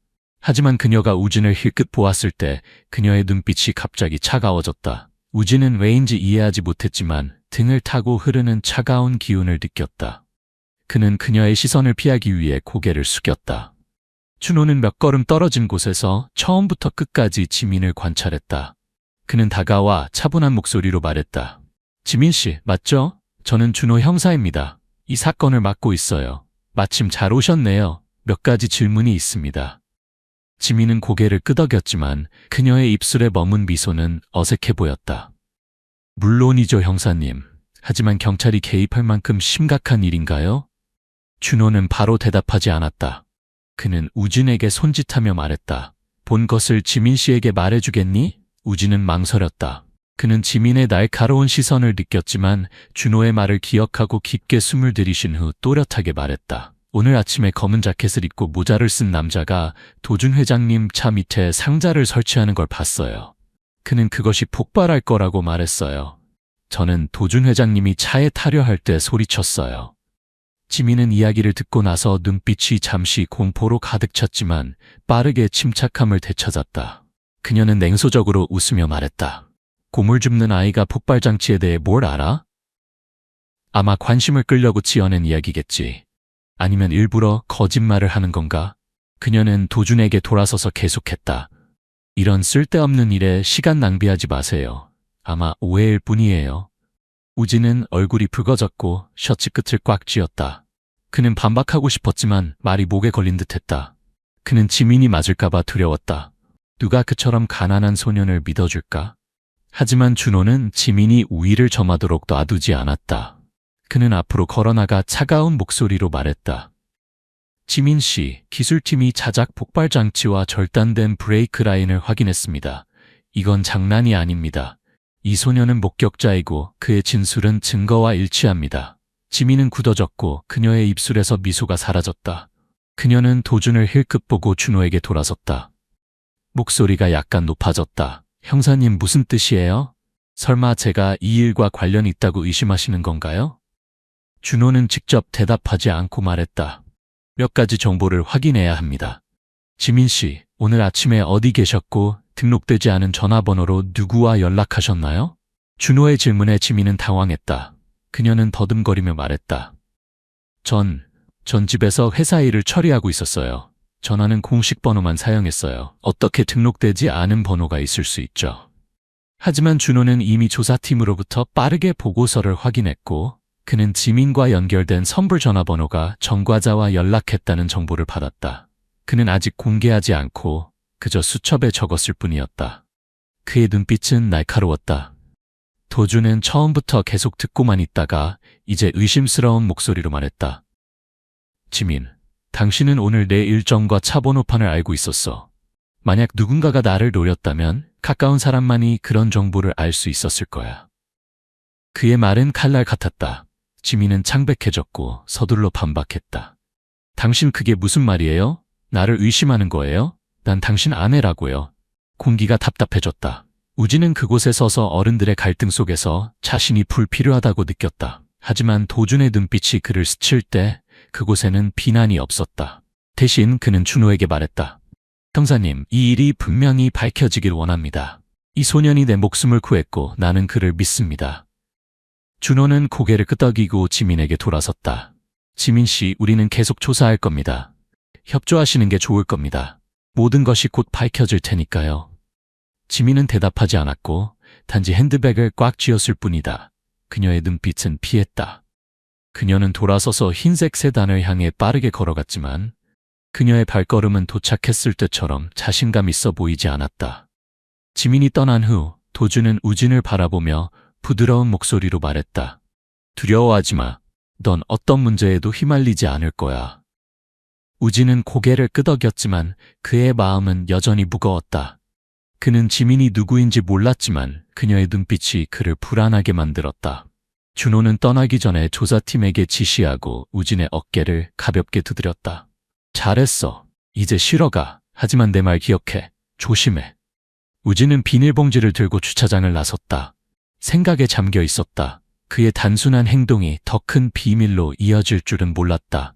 하지만 그녀가 우진을 힐끗 보았을 때 그녀의 눈빛이 갑자기 차가워졌다. 우진은 왜인지 이해하지 못했지만 등을 타고 흐르는 차가운 기운을 느꼈다. 그는 그녀의 시선을 피하기 위해 고개를 숙였다. 준호는 몇 걸음 떨어진 곳에서 처음부터 끝까지 지민을 관찰했다. 그는 다가와 차분한 목소리로 말했다. 지민 씨, 맞죠? 저는 준호 형사입니다. 이 사건을 맡고 있어요. 마침 잘 오셨네요. 몇 가지 질문이 있습니다. 지민은 고개를 끄덕였지만 그녀의 입술에 머문 미소는 어색해 보였다. 물론이죠, 형사님. 하지만 경찰이 개입할 만큼 심각한 일인가요? 준호는 바로 대답하지 않았다. 그는 우진에게 손짓하며 말했다. 본 것을 지민 씨에게 말해주겠니? 우진은 망설였다. 그는 지민의 날카로운 시선을 느꼈지만 준호의 말을 기억하고 깊게 숨을 들이쉰 후 또렷하게 말했다. 오늘 아침에 검은 자켓을 입고 모자를 쓴 남자가 도준 회장님 차 밑에 상자를 설치하는 걸 봤어요. 그는 그것이 폭발할 거라고 말했어요. 저는 도준 회장님이 차에 타려 할 때 소리쳤어요. 지민은 이야기를 듣고 나서 눈빛이 잠시 공포로 가득 찼지만 빠르게 침착함을 되찾았다. 그녀는 냉소적으로 웃으며 말했다. 고물 줍는 아이가 폭발장치에 대해 뭘 알아? 아마 관심을 끌려고 지어낸 이야기겠지. 아니면 일부러 거짓말을 하는 건가? 그녀는 도준에게 돌아서서 계속했다. 이런 쓸데없는 일에 시간 낭비하지 마세요. 아마 오해일 뿐이에요. 우진은 얼굴이 붉어졌고 셔츠 끝을 꽉 쥐었다. 그는 반박하고 싶었지만 말이 목에 걸린 듯했다. 그는 지민이 맞을까봐 두려웠다. 누가 그처럼 가난한 소년을 믿어줄까? 하지만 준호는 지민이 우위를 점하도록 놔두지 않았다. 그는 앞으로 걸어나가 차가운 목소리로 말했다. 지민 씨, 기술팀이 자작 폭발 장치와 절단된 브레이크 라인을 확인했습니다. 이건 장난이 아닙니다. 이 소녀는 목격자이고 그의 진술은 증거와 일치합니다. 지민은 굳어졌고 그녀의 입술에서 미소가 사라졌다. 그녀는 도준을 힐끗 보고 준호에게 돌아섰다. 목소리가 약간 높아졌다. 형사님 무슨 뜻이에요? 설마 제가 이 일과 관련이 있다고 의심하시는 건가요? 준호는 직접 대답하지 않고 말했다. 몇 가지 정보를 확인해야 합니다. 지민 씨, 오늘 아침에 어디 계셨고 등록되지 않은 전화번호로 누구와 연락하셨나요? 준호의 질문에 지민은 당황했다. 그녀는 더듬거리며 말했다. 전 집에서 회사 일을 처리하고 있었어요. 전화는 공식 번호만 사용했어요. 어떻게 등록되지 않은 번호가 있을 수 있죠. 하지만 준호는 이미 조사팀으로부터 빠르게 보고서를 확인했고 그는 지민과 연결된 선불 전화번호가 전과자와 연락했다는 정보를 받았다. 그는 아직 공개하지 않고 그저 수첩에 적었을 뿐이었다. 그의 눈빛은 날카로웠다. 도준은 처음부터 계속 듣고만 있다가 이제 의심스러운 목소리로 말했다. 지민, 당신은 오늘 내 일정과 차 번호판을 알고 있었어. 만약 누군가가 나를 노렸다면 가까운 사람만이 그런 정보를 알 수 있었을 거야. 그의 말은 칼날 같았다. 지민은 창백해졌고 서둘러 반박했다. 당신 그게 무슨 말이에요? 나를 의심하는 거예요? 난 당신 아내라고요. 공기가 답답해졌다. 우진은 그곳에 서서 어른들의 갈등 속에서 자신이 불필요하다고 느꼈다. 하지만 도준의 눈빛이 그를 스칠 때 그곳에는 비난이 없었다. 대신 그는 준호에게 말했다. 형사님, 이 일이 분명히 밝혀지길 원합니다. 이 소년이 내 목숨을 구했고 나는 그를 믿습니다. 준호는 고개를 끄덕이고 지민에게 돌아섰다. 지민 씨, 우리는 계속 조사할 겁니다. 협조하시는 게 좋을 겁니다. 모든 것이 곧 밝혀질 테니까요. 지민은 대답하지 않았고 단지 핸드백을 꽉 쥐었을 뿐이다. 그녀의 눈빛은 피했다. 그녀는 돌아서서 흰색 세단을 향해 빠르게 걸어갔지만 그녀의 발걸음은 도착했을 때처럼 자신감 있어 보이지 않았다. 지민이 떠난 후 도준은 우진을 바라보며 부드러운 목소리로 말했다. 두려워하지 마. 넌 어떤 문제에도 휘말리지 않을 거야. 우진은 고개를 끄덕였지만 그의 마음은 여전히 무거웠다. 그는 지민이 누구인지 몰랐지만 그녀의 눈빛이 그를 불안하게 만들었다. 준호는 떠나기 전에 조사팀에게 지시하고 우진의 어깨를 가볍게 두드렸다. 잘했어. 이제 쉬러 가. 하지만 내 말 기억해. 조심해. 우진은 비닐봉지를 들고 주차장을 나섰다. 생각에 잠겨 있었다. 그의 단순한 행동이 더 큰 비밀로 이어질 줄은 몰랐다.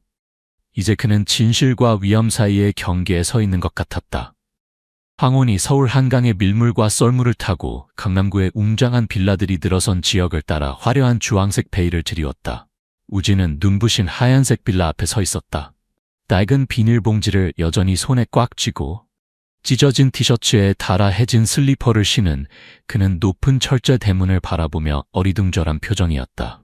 이제 그는 진실과 위험 사이의 경계에 서 있는 것 같았다. 황혼이 서울 한강의 밀물과 썰물을 타고 강남구의 웅장한 빌라들이 늘어선 지역을 따라 화려한 주황색 베일을 드리웠다. 우진은 눈부신 하얀색 빌라 앞에 서 있었다. 낡은 비닐봉지를 여전히 손에 꽉 쥐고 찢어진 티셔츠에 달아해진 슬리퍼를 신은 그는 높은 철제 대문을 바라보며 어리둥절한 표정이었다.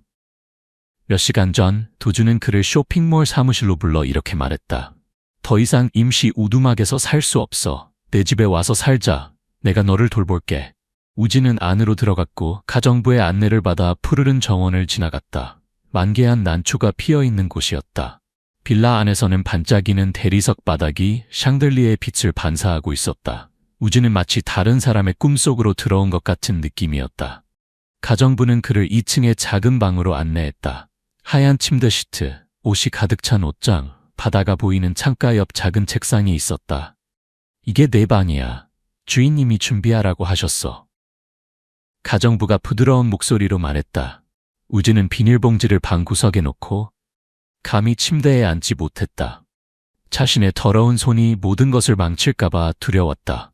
몇 시간 전 도준은 그를 쇼핑몰 사무실로 불러 이렇게 말했다. 더 이상 임시 오두막에서 살 수 없어. 내 집에 와서 살자. 내가 너를 돌볼게. 우진은 안으로 들어갔고 가정부의 안내를 받아 푸르른 정원을 지나갔다. 만개한 난초가 피어있는 곳이었다. 빌라 안에서는 반짝이는 대리석 바닥이 샹들리에의 빛을 반사하고 있었다. 우진은 마치 다른 사람의 꿈속으로 들어온 것 같은 느낌이었다. 가정부는 그를 2층의 작은 방으로 안내했다. 하얀 침대 시트, 옷이 가득 찬 옷장, 바다가 보이는 창가 옆 작은 책상이 있었다. 이게 내 방이야. 주인님이 준비하라고 하셨어. 가정부가 부드러운 목소리로 말했다. 우진은 비닐봉지를 방 구석에 놓고 감히 침대에 앉지 못했다. 자신의 더러운 손이 모든 것을 망칠까봐 두려웠다.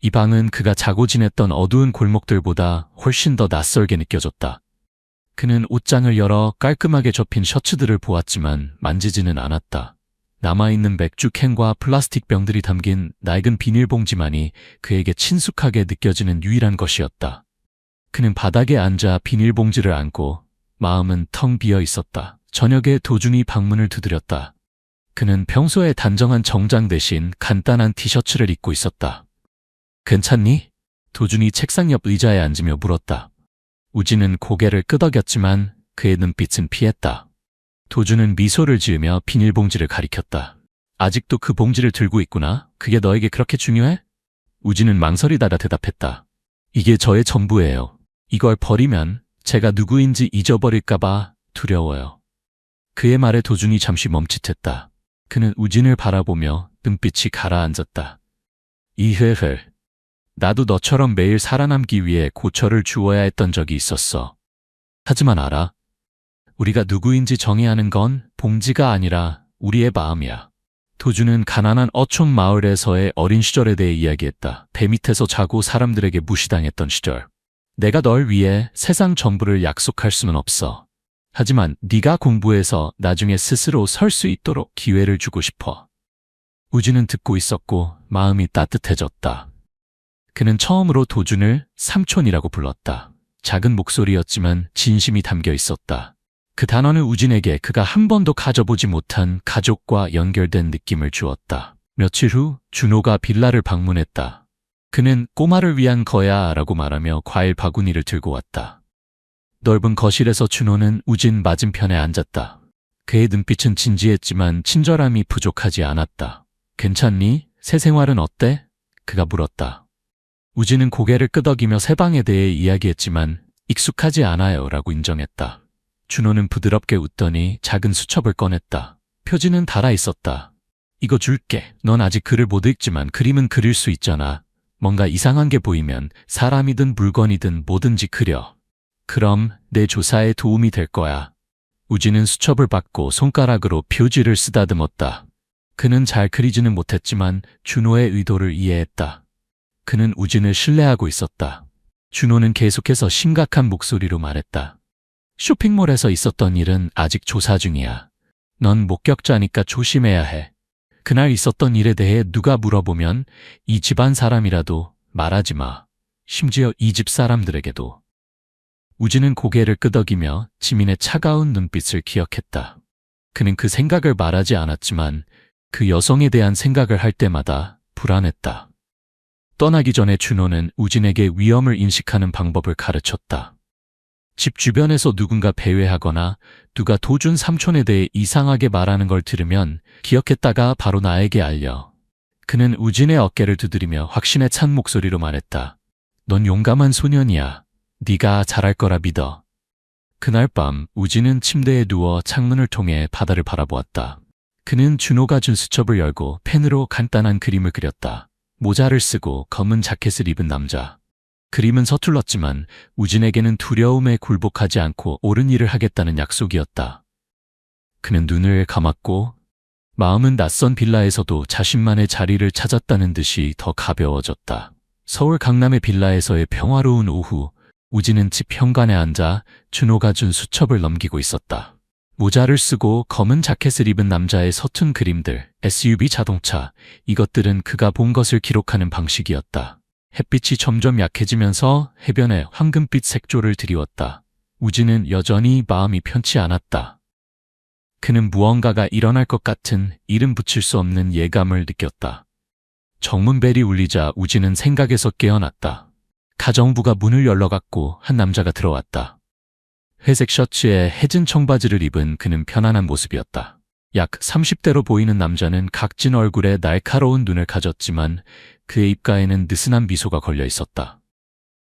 이 방은 그가 자고 지냈던 어두운 골목들보다 훨씬 더 낯설게 느껴졌다. 그는 옷장을 열어 깔끔하게 접힌 셔츠들을 보았지만 만지지는 않았다. 남아있는 맥주캔과 플라스틱 병들이 담긴 낡은 비닐봉지만이 그에게 친숙하게 느껴지는 유일한 것이었다. 그는 바닥에 앉아 비닐봉지를 안고 마음은 텅 비어 있었다. 저녁에 도준이 방문을 두드렸다. 그는 평소에 단정한 정장 대신 간단한 티셔츠를 입고 있었다. 괜찮니? 도준이 책상 옆 의자에 앉으며 물었다. 우진은 고개를 끄덕였지만 그의 눈빛은 피했다. 도준은 미소를 지으며 비닐봉지를 가리켰다. 아직도 그 봉지를 들고 있구나. 그게 너에게 그렇게 중요해? 우진은 망설이다가 대답했다. 이게 저의 전부예요. 이걸 버리면 제가 누구인지 잊어버릴까봐 두려워요. 그의 말에 도준이 잠시 멈칫했다. 그는 우진을 바라보며 눈빛이 가라앉았다. 이회회, 나도 너처럼 매일 살아남기 위해 고철을 주워야 했던 적이 있었어. 하지만 알아? 우리가 누구인지 정해야 하는 건 봉지가 아니라 우리의 마음이야. 도준은 가난한 어촌 마을에서의 어린 시절에 대해 이야기했다. 배 밑에서 자고 사람들에게 무시당했던 시절. 내가 널 위해 세상 전부를 약속할 수는 없어. 하지만 네가 공부해서 나중에 스스로 설 수 있도록 기회를 주고 싶어. 우진은 듣고 있었고 마음이 따뜻해졌다. 그는 처음으로 도준을 삼촌이라고 불렀다. 작은 목소리였지만 진심이 담겨 있었다. 그 단어는 우진에게 그가 한 번도 가져보지 못한 가족과 연결된 느낌을 주었다. 며칠 후 준호가 빌라를 방문했다. 그는 꼬마를 위한 거야 라고 말하며 과일 바구니를 들고 왔다. 넓은 거실에서 준호는 우진 맞은편에 앉았다. 그의 눈빛은 진지했지만 친절함이 부족하지 않았다. 괜찮니? 새 생활은 어때? 그가 물었다. 우진은 고개를 끄덕이며 새 방에 대해 이야기했지만 익숙하지 않아요 라고 인정했다. 준호는 부드럽게 웃더니 작은 수첩을 꺼냈다. 표지는 달아 있었다. 이거 줄게. 넌 아직 글을 못 읽지만 그림은 그릴 수 있잖아. 뭔가 이상한 게 보이면 사람이든 물건이든 뭐든지 그려. 그럼 내 조사에 도움이 될 거야. 우진은 수첩을 받고 손가락으로 표지를 쓰다듬었다. 그는 잘 그리지는 못했지만 준호의 의도를 이해했다. 그는 우진을 신뢰하고 있었다. 준호는 계속해서 심각한 목소리로 말했다. 쇼핑몰에서 있었던 일은 아직 조사 중이야. 넌 목격자니까 조심해야 해. 그날 있었던 일에 대해 누가 물어보면 이 집안 사람이라도 말하지 마. 심지어 이 집 사람들에게도. 우진은 고개를 끄덕이며 지민의 차가운 눈빛을 기억했다. 그는 그 생각을 말하지 않았지만 그 여성에 대한 생각을 할 때마다 불안했다. 떠나기 전에 준호는 우진에게 위험을 인식하는 방법을 가르쳤다. 집 주변에서 누군가 배회하거나 누가 도준 삼촌에 대해 이상하게 말하는 걸 들으면 기억했다가 바로 나에게 알려. 그는 우진의 어깨를 두드리며 확신에 찬 목소리로 말했다. 넌 용감한 소년이야. 네가 잘할 거라 믿어. 그날 밤 우진은 침대에 누워 창문을 통해 바다를 바라보았다. 그는 준호가 준 수첩을 열고 펜으로 간단한 그림을 그렸다. 모자를 쓰고 검은 자켓을 입은 남자. 그림은 서툴렀지만 우진에게는 두려움에 굴복하지 않고 옳은 일을 하겠다는 약속이었다. 그는 눈을 감았고 마음은 낯선 빌라에서도 자신만의 자리를 찾았다는 듯이 더 가벼워졌다. 서울 강남의 빌라에서의 평화로운 오후, 우진은 집 현관에 앉아 준호가 준 수첩을 넘기고 있었다. 모자를 쓰고 검은 자켓을 입은 남자의 서툰 그림들, SUV 자동차, 이것들은 그가 본 것을 기록하는 방식이었다. 햇빛이 점점 약해지면서 해변에 황금빛 색조를 드리웠다. 우진은 여전히 마음이 편치 않았다. 그는 무언가가 일어날 것 같은 이름 붙일 수 없는 예감을 느꼈다. 정문벨이 울리자 우진은 생각에서 깨어났다. 가정부가 문을 열러갔고 한 남자가 들어왔다. 회색 셔츠에 해진 청바지를 입은 그는 편안한 모습이었다. 약 30대로 보이는 남자는 각진 얼굴에 날카로운 눈을 가졌지만 그의 입가에는 느슨한 미소가 걸려 있었다.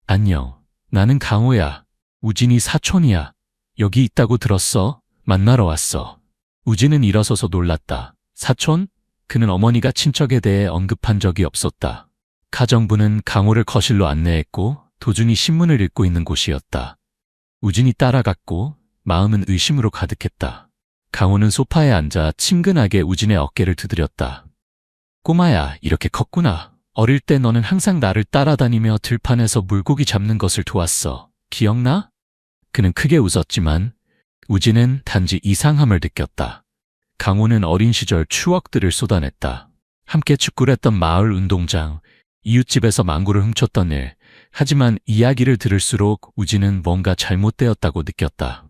안녕, 나는 강호야. 우진이 사촌이야. 여기 있다고 들었어? 만나러 왔어. 우진은 일어서서 놀랐다. 사촌? 그는 어머니가 친척에 대해 언급한 적이 없었다. 가정부는 강호를 거실로 안내했고 도준이 신문을 읽고 있는 곳이었다. 우진이 따라갔고 마음은 의심으로 가득했다. 강호는 소파에 앉아 친근하게 우진의 어깨를 두드렸다. 꼬마야, 이렇게 컸구나. 어릴 때 너는 항상 나를 따라다니며 들판에서 물고기 잡는 것을 도왔어. 기억나? 그는 크게 웃었지만 우진은 단지 이상함을 느꼈다. 강호는 어린 시절 추억들을 쏟아냈다. 함께 축구를 했던 마을 운동장, 이웃집에서 망고를 훔쳤던 일. 하지만 이야기를 들을수록 우진은 뭔가 잘못되었다고 느꼈다.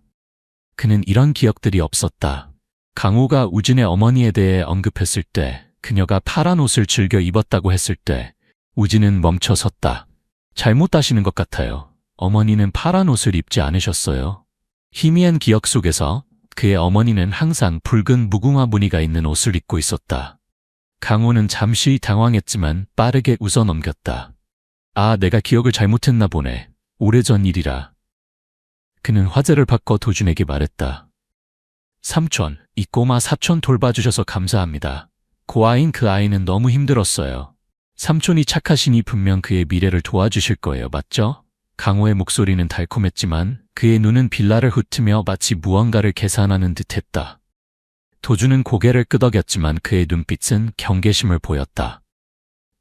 그는 이런 기억들이 없었다. 강호가 우진의 어머니에 대해 언급했을 때, 그녀가 파란 옷을 즐겨 입었다고 했을 때 우진은 멈춰 섰다. 잘못 아시는 것 같아요. 어머니는 파란 옷을 입지 않으셨어요. 희미한 기억 속에서 그의 어머니는 항상 붉은 무궁화 무늬가 있는 옷을 입고 있었다. 강호는 잠시 당황했지만 빠르게 웃어 넘겼다. 아, 내가 기억을 잘못했나 보네. 오래전 일이라. 그는 화제를 바꿔 도준에게 말했다. 삼촌, 이 꼬마 사촌 돌봐주셔서 감사합니다. 고아인 그 아이는 너무 힘들었어요. 삼촌이 착하시니 분명 그의 미래를 도와주실 거예요, 맞죠? 강호의 목소리는 달콤했지만 그의 눈은 빌라를 훑으며 마치 무언가를 계산하는 듯했다. 도준은 고개를 끄덕였지만 그의 눈빛은 경계심을 보였다.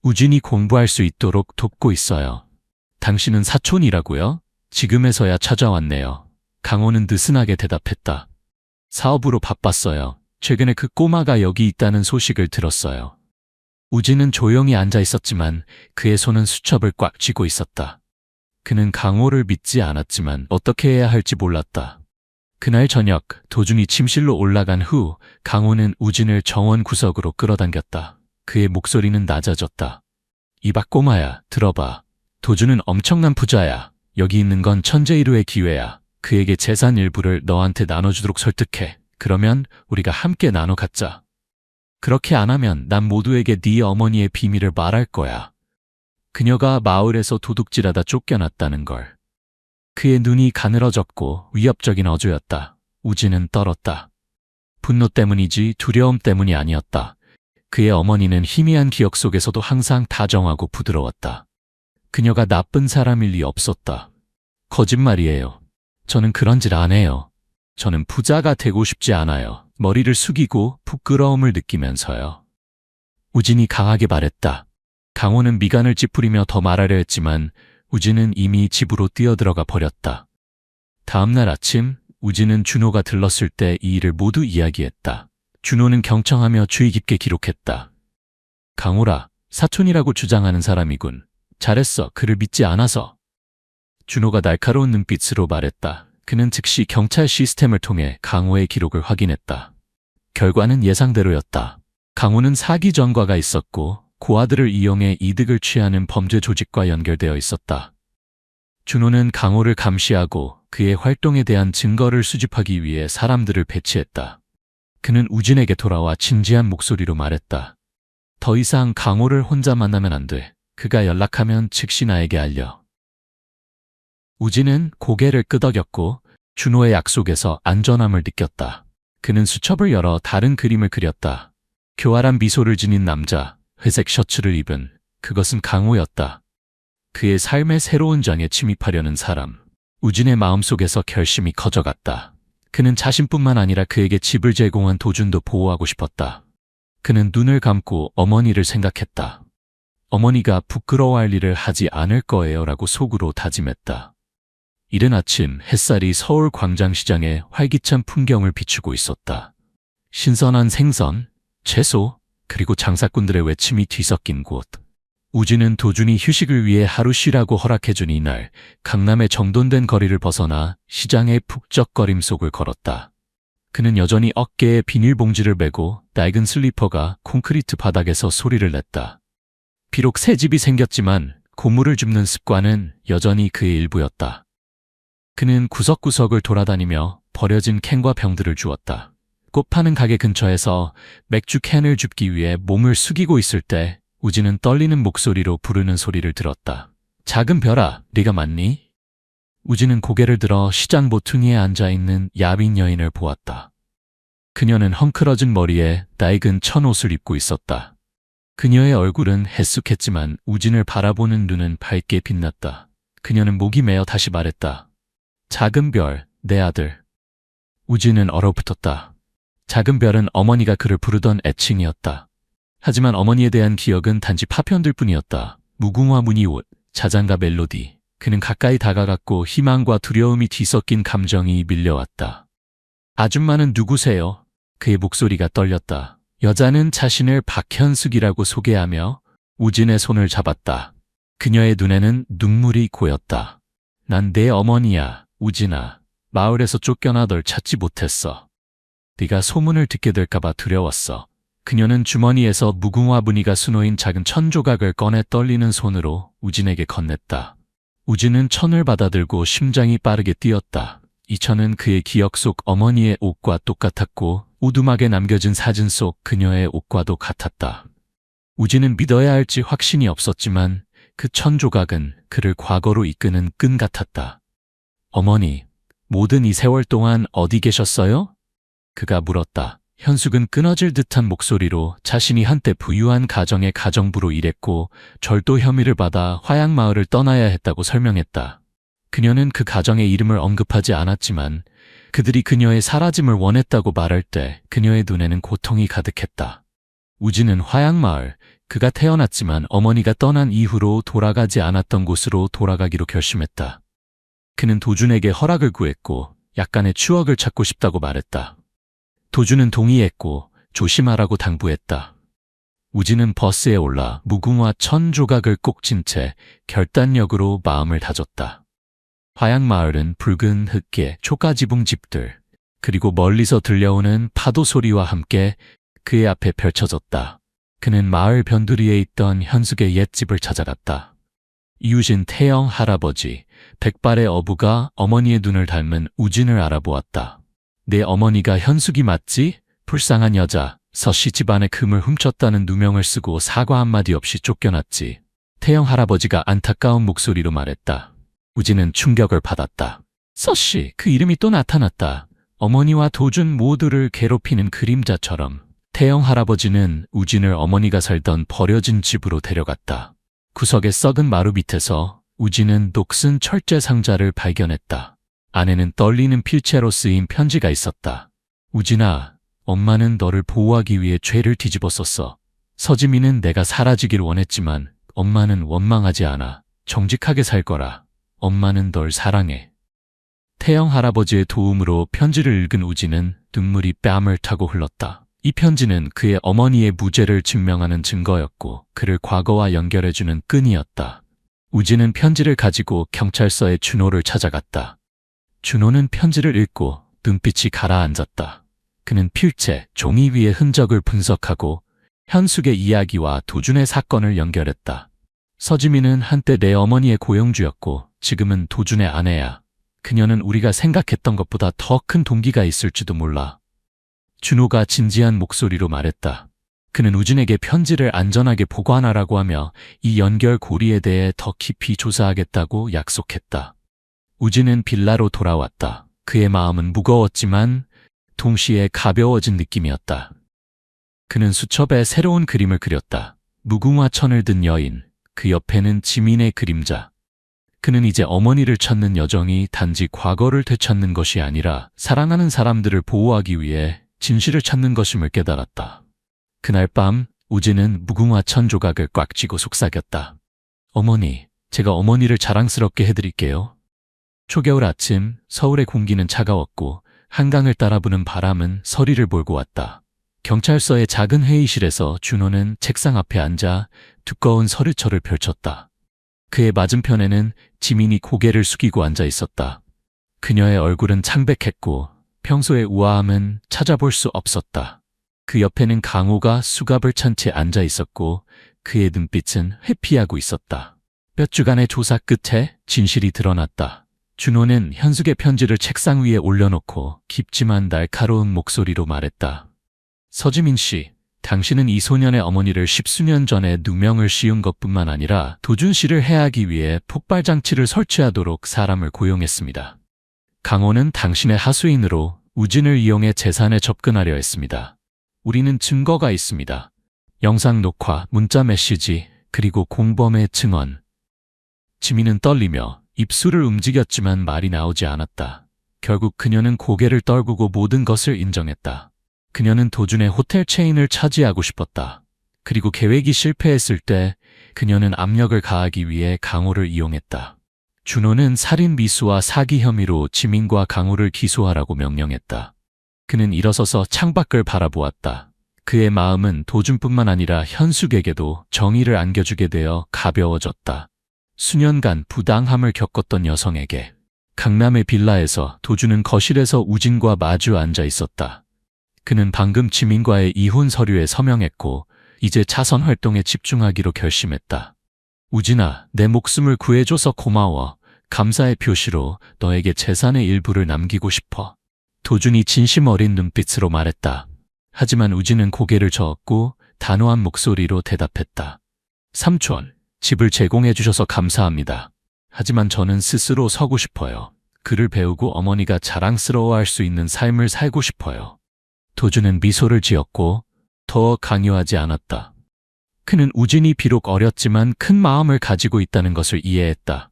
우진이 공부할 수 있도록 돕고 있어요. 당신은 사촌이라고요? 지금에서야 찾아왔네요. 강호는 느슨하게 대답했다. 사업으로 바빴어요. 최근에 그 꼬마가 여기 있다는 소식을 들었어요. 우진은 조용히 앉아 있었지만 그의 손은 수첩을 꽉 쥐고 있었다. 그는 강호를 믿지 않았지만 어떻게 해야 할지 몰랐다. 그날 저녁 도준이 침실로 올라간 후 강호는 우진을 정원 구석으로 끌어당겼다. 그의 목소리는 낮아졌다. 이봐 꼬마야, 들어봐. 도준은 엄청난 부자야. 여기 있는 건 천재일우의 기회야. 그에게 재산 일부를 너한테 나눠주도록 설득해. 그러면 우리가 함께 나눠 갖자. 그렇게 안 하면 난 모두에게 네 어머니의 비밀을 말할 거야. 그녀가 마을에서 도둑질하다 쫓겨났다는 걸. 그의 눈이 가늘어졌고 위협적인 어조였다. 우진은 떨었다. 분노 때문이지 두려움 때문이 아니었다. 그의 어머니는 희미한 기억 속에서도 항상 다정하고 부드러웠다. 그녀가 나쁜 사람일 리 없었다. 거짓말이에요. 저는 그런 짓 안 해요. 저는 부자가 되고 싶지 않아요. 머리를 숙이고 부끄러움을 느끼면서요. 우진이 강하게 말했다. 강호는 미간을 찌푸리며 더 말하려 했지만 우진은 이미 집으로 뛰어들어가 버렸다. 다음 날 아침 우진은 준호가 들렀을 때 이 일을 모두 이야기했다. 준호는 경청하며 주의 깊게 기록했다. 강호라, 사촌이라고 주장하는 사람이군. 잘했어. 그를 믿지 않아서. 준호가 날카로운 눈빛으로 말했다. 그는 즉시 경찰 시스템을 통해 강호의 기록을 확인했다. 결과는 예상대로였다. 강호는 사기 전과가 있었고 고아들을 이용해 이득을 취하는 범죄 조직과 연결되어 있었다. 준호는 강호를 감시하고 그의 활동에 대한 증거를 수집하기 위해 사람들을 배치했다. 그는 우진에게 돌아와 진지한 목소리로 말했다. 더 이상 강호를 혼자 만나면 안 돼. 그가 연락하면 즉시 나에게 알려. 우진은 고개를 끄덕였고 준호의 약속에서 안전함을 느꼈다. 그는 수첩을 열어 다른 그림을 그렸다. 교활한 미소를 지닌 남자, 회색 셔츠를 입은 그것은 강호였다. 그의 삶의 새로운 장에 침입하려는 사람. 우진의 마음속에서 결심이 커져갔다. 그는 자신뿐만 아니라 그에게 집을 제공한 도준도 보호하고 싶었다. 그는 눈을 감고 어머니를 생각했다. 어머니가 부끄러워할 일을 하지 않을 거예요 라고 속으로 다짐했다. 이른 아침 햇살이 서울 광장시장에 활기찬 풍경을 비추고 있었다. 신선한 생선, 채소, 그리고 장사꾼들의 외침이 뒤섞인 곳. 우진은 도준이 휴식을 위해 하루 쉬라고 허락해준 이날 강남의 정돈된 거리를 벗어나 시장의 북적거림 속을 걸었다. 그는 여전히 어깨에 비닐봉지를 메고 낡은 슬리퍼가 콘크리트 바닥에서 소리를 냈다. 비록 새 집이 생겼지만 고물을 줍는 습관은 여전히 그의 일부였다. 그는 구석구석을 돌아다니며 버려진 캔과 병들을 주웠다. 꽃 파는 가게 근처에서 맥주 캔을 줍기 위해 몸을 숙이고 있을 때 우진은 떨리는 목소리로 부르는 소리를 들었다. 작은 별아, 네가 맞니? 우진은 고개를 들어 시장 모퉁이에 앉아있는 야윈 여인을 보았다. 그녀는 헝클어진 머리에 낡은 천옷을 입고 있었다. 그녀의 얼굴은 헬쑥했지만 우진을 바라보는 눈은 밝게 빛났다. 그녀는 목이 메어 다시 말했다. 작은 별, 내 아들. 우진은 얼어붙었다. 작은 별은 어머니가 그를 부르던 애칭이었다. 하지만 어머니에 대한 기억은 단지 파편들 뿐이었다. 무궁화 무늬옷, 자장가 멜로디. 그는 가까이 다가갔고 희망과 두려움이 뒤섞인 감정이 밀려왔다. 아줌마는 누구세요? 그의 목소리가 떨렸다. 여자는 자신을 박현숙이라고 소개하며 우진의 손을 잡았다. 그녀의 눈에는 눈물이 고였다. 난 내 어머니야, 우진아. 마을에서 쫓겨나 널 찾지 못했어. 네가 소문을 듣게 될까봐 두려웠어. 그녀는 주머니에서 무궁화 무늬가 수놓인 작은 천 조각을 꺼내 떨리는 손으로 우진에게 건넸다. 우진은 천을 받아들고 심장이 빠르게 뛰었다. 이 천은 그의 기억 속 어머니의 옷과 똑같았고 오두막에 남겨진 사진 속 그녀의 옷과도 같았다. 우진은 믿어야 할지 확신이 없었지만 그 천조각은 그를 과거로 이끄는 끈 같았다. 어머니, 모든 이 세월 동안 어디 계셨어요? 그가 물었다. 현숙은 끊어질 듯한 목소리로 자신이 한때 부유한 가정의 가정부로 일했고 절도 혐의를 받아 화양마을을 떠나야 했다고 설명했다. 그녀는 그 가정의 이름을 언급하지 않았지만 그들이 그녀의 사라짐을 원했다고 말할 때 그녀의 눈에는 고통이 가득했다. 우진은 화양마을, 그가 태어났지만 어머니가 떠난 이후로 돌아가지 않았던 곳으로 돌아가기로 결심했다. 그는 도준에게 허락을 구했고 약간의 추억을 찾고 싶다고 말했다. 도준은 동의했고 조심하라고 당부했다. 우진은 버스에 올라 무궁화 천조각을 꼭 쥔 채 결단력으로 마음을 다졌다. 화양마을은 붉은 흙계, 초가지붕 집들, 그리고 멀리서 들려오는 파도 소리와 함께 그의 앞에 펼쳐졌다. 그는 마을 변두리에 있던 현숙의 옛집을 찾아갔다. 이웃인 태영 할아버지, 백발의 어부가 어머니의 눈을 닮은 우진을 알아보았다. 내 어머니가 현숙이 맞지? 불쌍한 여자, 서씨 집안의 금을 훔쳤다는 누명을 쓰고 사과 한마디 없이 쫓겨났지. 태영 할아버지가 안타까운 목소리로 말했다. 우진은 충격을 받았다. 서씨, 그 이름이 또 나타났다. 어머니와 도준 모두를 괴롭히는 그림자처럼. 태영 할아버지는 우진을 어머니가 살던 버려진 집으로 데려갔다. 구석의 썩은 마루 밑에서 우진은 녹슨 철제 상자를 발견했다. 안에는 떨리는 필체로 쓰인 편지가 있었다. 우진아, 엄마는 너를 보호하기 위해 죄를 뒤집어 썼어. 서지민은 내가 사라지길 원했지만 엄마는 원망하지 않아. 정직하게 살 거라. 엄마는 널 사랑해. 태영 할아버지의 도움으로 편지를 읽은 우진은 눈물이 뺨을 타고 흘렀다. 이 편지는 그의 어머니의 무죄를 증명하는 증거였고 그를 과거와 연결해주는 끈이었다. 우진은 편지를 가지고 경찰서의 준호를 찾아갔다. 준호는 편지를 읽고 눈빛이 가라앉았다. 그는 필체, 종이 위의 흔적을 분석하고 현숙의 이야기와 도준의 사건을 연결했다. 서지민은 한때 내 어머니의 고용주였고 지금은 도준의 아내야. 그녀는 우리가 생각했던 것보다 더 큰 동기가 있을지도 몰라. 준호가 진지한 목소리로 말했다. 그는 우진에게 편지를 안전하게 보관하라고 하며 이 연결 고리에 대해 더 깊이 조사하겠다고 약속했다. 우진은 빌라로 돌아왔다. 그의 마음은 무거웠지만 동시에 가벼워진 느낌이었다. 그는 수첩에 새로운 그림을 그렸다. 무궁화천을 든 여인, 그 옆에는 지민의 그림자. 그는 이제 어머니를 찾는 여정이 단지 과거를 되찾는 것이 아니라 사랑하는 사람들을 보호하기 위해 진실을 찾는 것임을 깨달았다. 그날 밤 우진은 무궁화천 조각을 꽉 쥐고 속삭였다. 어머니, 제가 어머니를 자랑스럽게 해드릴게요. 초겨울 아침 서울의 공기는 차가웠고 한강을 따라 부는 바람은 서리를 몰고 왔다. 경찰서의 작은 회의실에서 준호는 책상 앞에 앉아 두꺼운 서류철을 펼쳤다. 그의 맞은편에는 지민이 고개를 숙이고 앉아 있었다. 그녀의 얼굴은 창백했고 평소의 우아함은 찾아볼 수 없었다. 그 옆에는 강호가 수갑을 찬 채 앉아 있었고 그의 눈빛은 회피하고 있었다. 몇 주간의 조사 끝에 진실이 드러났다. 준호는 현숙의 편지를 책상 위에 올려놓고 깊지만 날카로운 목소리로 말했다. 서지민 씨, 당신은 이 소년의 어머니를 10수년 전에 누명을 씌운 것뿐만 아니라 도준 씨를 해하기 위해 폭발장치를 설치하도록 사람을 고용했습니다. 강호는 당신의 하수인으로 우진을 이용해 재산에 접근하려 했습니다. 우리는 증거가 있습니다. 영상 녹화, 문자 메시지, 그리고 공범의 증언. 지민은 떨리며 입술을 움직였지만 말이 나오지 않았다. 결국 그녀는 고개를 떨구고 모든 것을 인정했다. 그녀는 도준의 호텔 체인을 차지하고 싶었다. 그리고 계획이 실패했을 때 그녀는 압력을 가하기 위해 강호를 이용했다. 준호는 살인 미수와 사기 혐의로 지민과 강호를 기소하라고 명령했다. 그는 일어서서 창밖을 바라보았다. 그의 마음은 도준뿐만 아니라 현숙에게도 정의를 안겨주게 되어 가벼워졌다. 수년간 부당함을 겪었던 여성에게 강남의 빌라에서 도준은 거실에서 우진과 마주 앉아 있었다. 그는 방금 지민과의 이혼 서류에 서명했고 이제 자선 활동에 집중하기로 결심했다. 우진아, 내 목숨을 구해줘서 고마워. 감사의 표시로 너에게 재산의 일부를 남기고 싶어. 도준이 진심 어린 눈빛으로 말했다. 하지만 우진은 고개를 저었고 단호한 목소리로 대답했다. 삼촌, 집을 제공해 주셔서 감사합니다. 하지만 저는 스스로 서고 싶어요. 글을 배우고 어머니가 자랑스러워할 수 있는 삶을 살고 싶어요. 도준은 미소를 지었고 더 강요하지 않았다. 그는 우진이 비록 어렸지만 큰 마음을 가지고 있다는 것을 이해했다.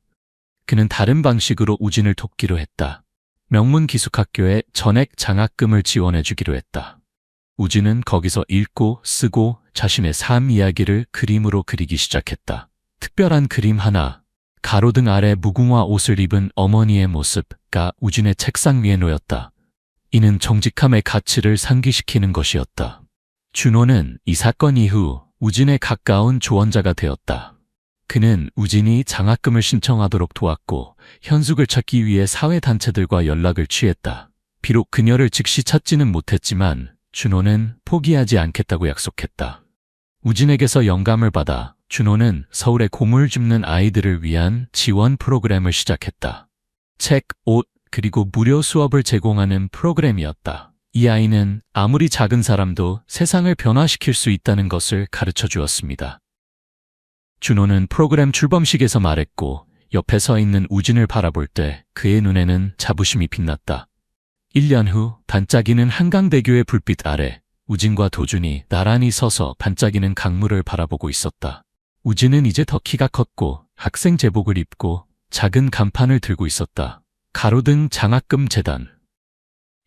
그는 다른 방식으로 우진을 돕기로 했다. 명문 기숙학교에 전액 장학금을 지원해 주기로 했다. 우진은 거기서 읽고 쓰고 자신의 삶 이야기를 그림으로 그리기 시작했다. 특별한 그림 하나, 가로등 아래 무궁화 옷을 입은 어머니의 모습가 우진의 책상 위에 놓였다. 이는 정직함의 가치를 상기시키는 것이었다. 준호는 이 사건 이후 우진의 가까운 조언자가 되었다. 그는 우진이 장학금을 신청하도록 도왔고 현숙을 찾기 위해 사회단체들과 연락을 취했다. 비록 그녀를 즉시 찾지는 못했지만 준호는 포기하지 않겠다고 약속했다. 우진에게서 영감을 받아 준호는 서울에 고물 줍는 아이들을 위한 지원 프로그램을 시작했다. 책, 옷, 그리고 무료 수업을 제공하는 프로그램이었다. 이 아이는 아무리 작은 사람도 세상을 변화시킬 수 있다는 것을 가르쳐 주었습니다. 준호는 프로그램 출범식에서 말했고 옆에 서 있는 우진을 바라볼 때 그의 눈에는 자부심이 빛났다. 1년 후 반짝이는 한강대교의 불빛 아래 우진과 도준이 나란히 서서 반짝이는 강물을 바라보고 있었다. 우진은 이제 더 키가 컸고 학생 제복을 입고 작은 간판을 들고 있었다. 가로등 장학금 재단.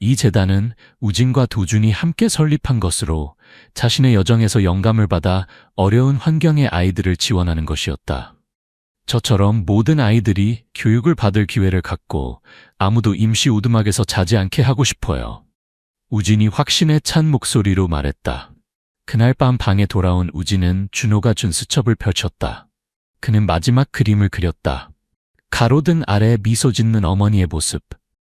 이 재단은 우진과 도준이 함께 설립한 것으로 자신의 여정에서 영감을 받아 어려운 환경의 아이들을 지원하는 것이었다. 저처럼 모든 아이들이 교육을 받을 기회를 갖고 아무도 임시 오두막에서 자지 않게 하고 싶어요. 우진이 확신에 찬 목소리로 말했다. 그날 밤 방에 돌아온 우진은 준호가 준 수첩을 펼쳤다. 그는 마지막 그림을 그렸다. 가로등 아래 미소 짓는 어머니의 모습.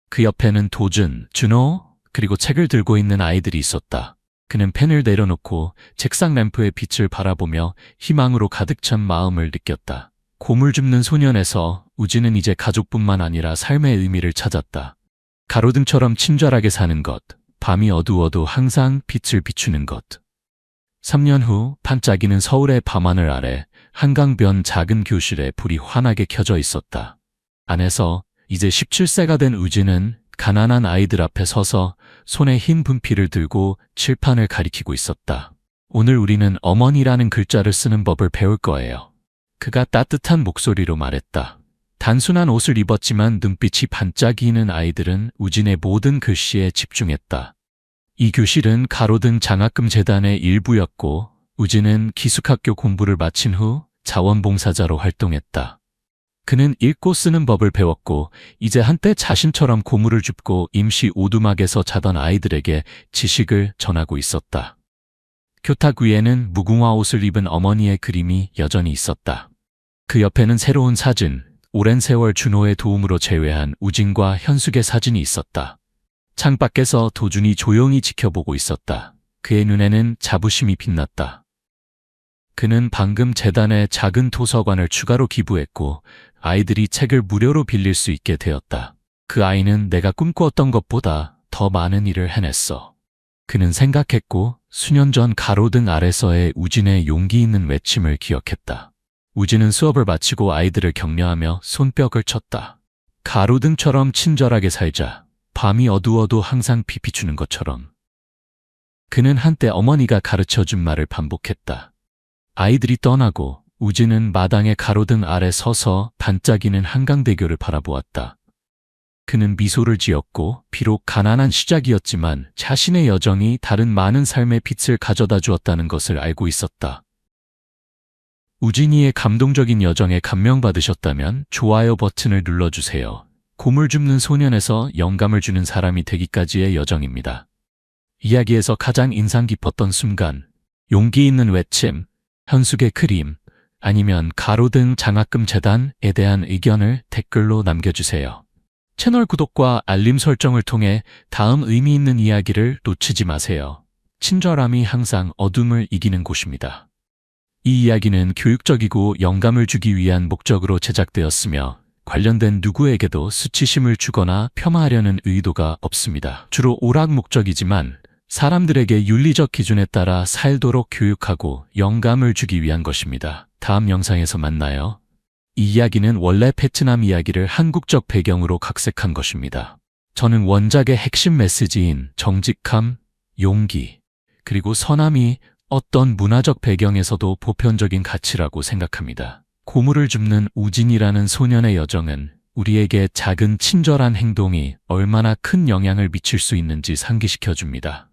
그 옆에는 도준, 준호, 그리고 책을 들고 있는 아이들이 있었다. 그는 펜을 내려놓고 책상 램프의 빛을 바라보며 희망으로 가득 찬 마음을 느꼈다. 고물 줍는 소년에서 우진은 이제 가족뿐만 아니라 삶의 의미를 찾았다. 가로등처럼 친절하게 사는 것, 밤이 어두워도 항상 빛을 비추는 것. 3년 후 반짝이는 서울의 밤하늘 아래 한강변 작은 교실에 불이 환하게 켜져 있었다. 안에서 이제 17세가 된 우진은 가난한 아이들 앞에 서서 손에 흰 분필을 들고 칠판을 가리키고 있었다. 오늘 우리는 어머니라는 글자를 쓰는 법을 배울 거예요. 그가 따뜻한 목소리로 말했다. 단순한 옷을 입었지만 눈빛이 반짝이는 아이들은 우진의 모든 글씨에 집중했다. 이 교실은 가로등 장학금 재단의 일부였고 우진은 기숙학교 공부를 마친 후 자원봉사자로 활동했다. 그는 읽고 쓰는 법을 배웠고 이제 한때 자신처럼 고물을 줍고 임시 오두막에서 자던 아이들에게 지식을 전하고 있었다. 교탁 위에는 무궁화 옷을 입은 어머니의 그림이 여전히 있었다. 그 옆에는 새로운 사진, 오랜 세월 준호의 도움으로 재회한 우진과 현숙의 사진이 있었다. 창밖에서 도준이 조용히 지켜보고 있었다. 그의 눈에는 자부심이 빛났다. 그는 방금 재단에 작은 도서관을 추가로 기부했고 아이들이 책을 무료로 빌릴 수 있게 되었다. 그 아이는 내가 꿈꾸었던 것보다 더 많은 일을 해냈어. 그는 생각했고 수년 전 가로등 아래서의 우진의 용기 있는 외침을 기억했다. 우진은 수업을 마치고 아이들을 격려하며 손뼉을 쳤다. 가로등처럼 친절하게 살자. 밤이 어두워도 항상 빛 비추는 것처럼. 그는 한때 어머니가 가르쳐준 말을 반복했다. 아이들이 떠나고 우진은 마당의 가로등 아래 서서 반짝이는 한강대교를 바라보았다. 그는 미소를 지었고 비록 가난한 시작이었지만 자신의 여정이 다른 많은 삶의 빛을 가져다 주었다는 것을 알고 있었다. 우진이의 감동적인 여정에 감명받으셨다면 좋아요 버튼을 눌러주세요. 고물 줍는 소년에서 영감을 주는 사람이 되기까지의 여정입니다. 이야기에서 가장 인상 깊었던 순간, 용기 있는 외침, 현숙의 그림, 아니면 가로등 장학금 재단에 대한 의견을 댓글로 남겨주세요. 채널 구독과 알림 설정을 통해 다음 의미 있는 이야기를 놓치지 마세요. 친절함이 항상 어둠을 이기는 곳입니다. 이 이야기는 교육적이고 영감을 주기 위한 목적으로 제작되었으며 관련된 누구에게도 수치심을 주거나 폄하하려는 의도가 없습니다. 주로 오락 목적이지만 사람들에게 윤리적 기준에 따라 살도록 교육하고 영감을 주기 위한 것입니다. 다음 영상에서 만나요. 이 이야기는 원래 베트남 이야기를 한국적 배경으로 각색한 것입니다. 저는 원작의 핵심 메시지인 정직함, 용기, 그리고 선함이 어떤 문화적 배경에서도 보편적인 가치라고 생각합니다. 고물을 줍는 우진이라는 소년의 여정은 우리에게 작은 친절한 행동이 얼마나 큰 영향을 미칠 수 있는지 상기시켜줍니다.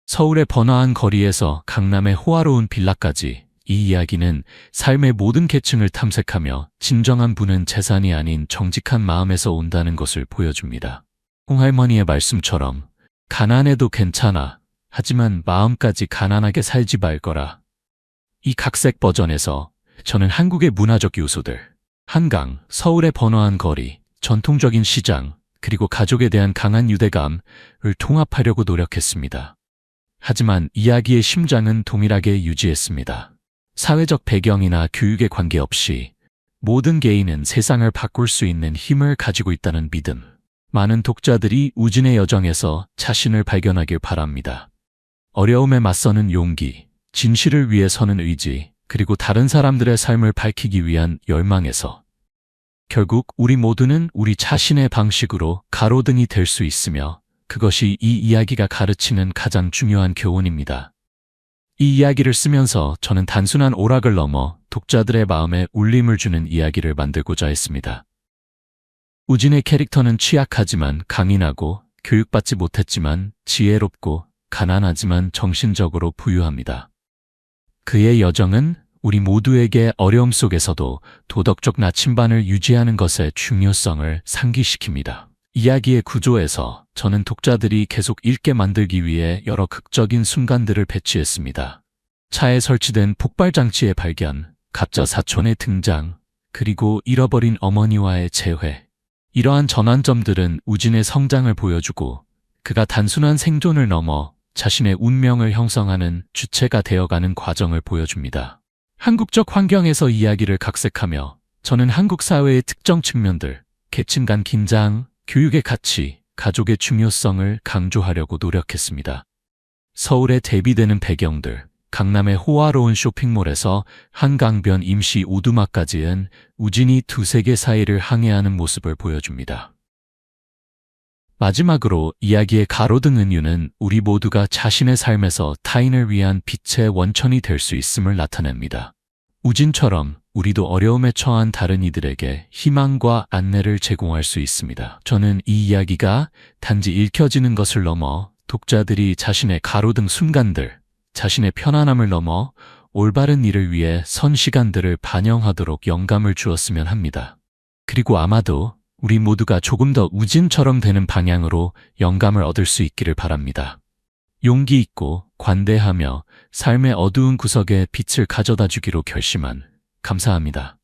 서울의 번화한 거리에서 강남의 호화로운 빌라까지, 이 이야기는 삶의 모든 계층을 탐색하며 진정한 부는 재산이 아닌 정직한 마음에서 온다는 것을 보여줍니다. 홍할머니의 말씀처럼 가난해도 괜찮아. 하지만 마음까지 가난하게 살지 말거라. 이 각색 버전에서 저는 한국의 문화적 요소들, 한강, 서울의 번화한 거리, 전통적인 시장, 그리고 가족에 대한 강한 유대감을 통합하려고 노력했습니다. 하지만 이야기의 심장은 동일하게 유지했습니다. 사회적 배경이나 교육에 관계없이 모든 개인은 세상을 바꿀 수 있는 힘을 가지고 있다는 믿음. 많은 독자들이 우진의 여정에서 자신을 발견하길 바랍니다. 어려움에 맞서는 용기, 진실을 위해 서는 의지, 그리고 다른 사람들의 삶을 밝히기 위한 열망에서 결국 우리 모두는 우리 자신의 방식으로 가로등이 될 수 있으며, 그것이 이 이야기가 가르치는 가장 중요한 교훈입니다. 이 이야기를 쓰면서 저는 단순한 오락을 넘어 독자들의 마음에 울림을 주는 이야기를 만들고자 했습니다. 우진의 캐릭터는 취약하지만 강인하고, 교육받지 못했지만 지혜롭고, 가난하지만 정신적으로 부유합니다. 그의 여정은 우리 모두에게 어려움 속에서도 도덕적 나침반을 유지하는 것의 중요성을 상기시킵니다. 이야기의 구조에서 저는 독자들이 계속 읽게 만들기 위해 여러 극적인 순간들을 배치했습니다. 차에 설치된 폭발장치의 발견, 가짜 사촌의 등장, 그리고 잃어버린 어머니와의 재회. 이러한 전환점들은 우진의 성장을 보여주고, 그가 단순한 생존을 넘어 자신의 운명을 형성하는 주체가 되어가는 과정을 보여줍니다. 한국적 환경에서 이야기를 각색하며 저는 한국 사회의 특정 측면들, 계층 간 긴장, 교육의 가치, 가족의 중요성을 강조하려고 노력했습니다. 서울에 대비되는 배경들, 강남의 호화로운 쇼핑몰에서 한강변 임시 오두막까지는 우진이 두 세계 사이를 항해하는 모습을 보여줍니다. 마지막으로 이야기의 가로등 은유는 우리 모두가 자신의 삶에서 타인을 위한 빛의 원천이 될 수 있음을 나타냅니다. 우진처럼 우리도 어려움에 처한 다른 이들에게 희망과 안내를 제공할 수 있습니다. 저는 이 이야기가 단지 읽혀지는 것을 넘어 독자들이 자신의 가로등 순간들, 자신의 편안함을 넘어 올바른 일을 위해 선 시간들을 반영하도록 영감을 주었으면 합니다. 그리고 아마도 우리 모두가 조금 더 우진처럼 되는 방향으로 영감을 얻을 수 있기를 바랍니다. 용기 있고 관대하며 삶의 어두운 구석에 빛을 가져다 주기로 결심한, 감사합니다.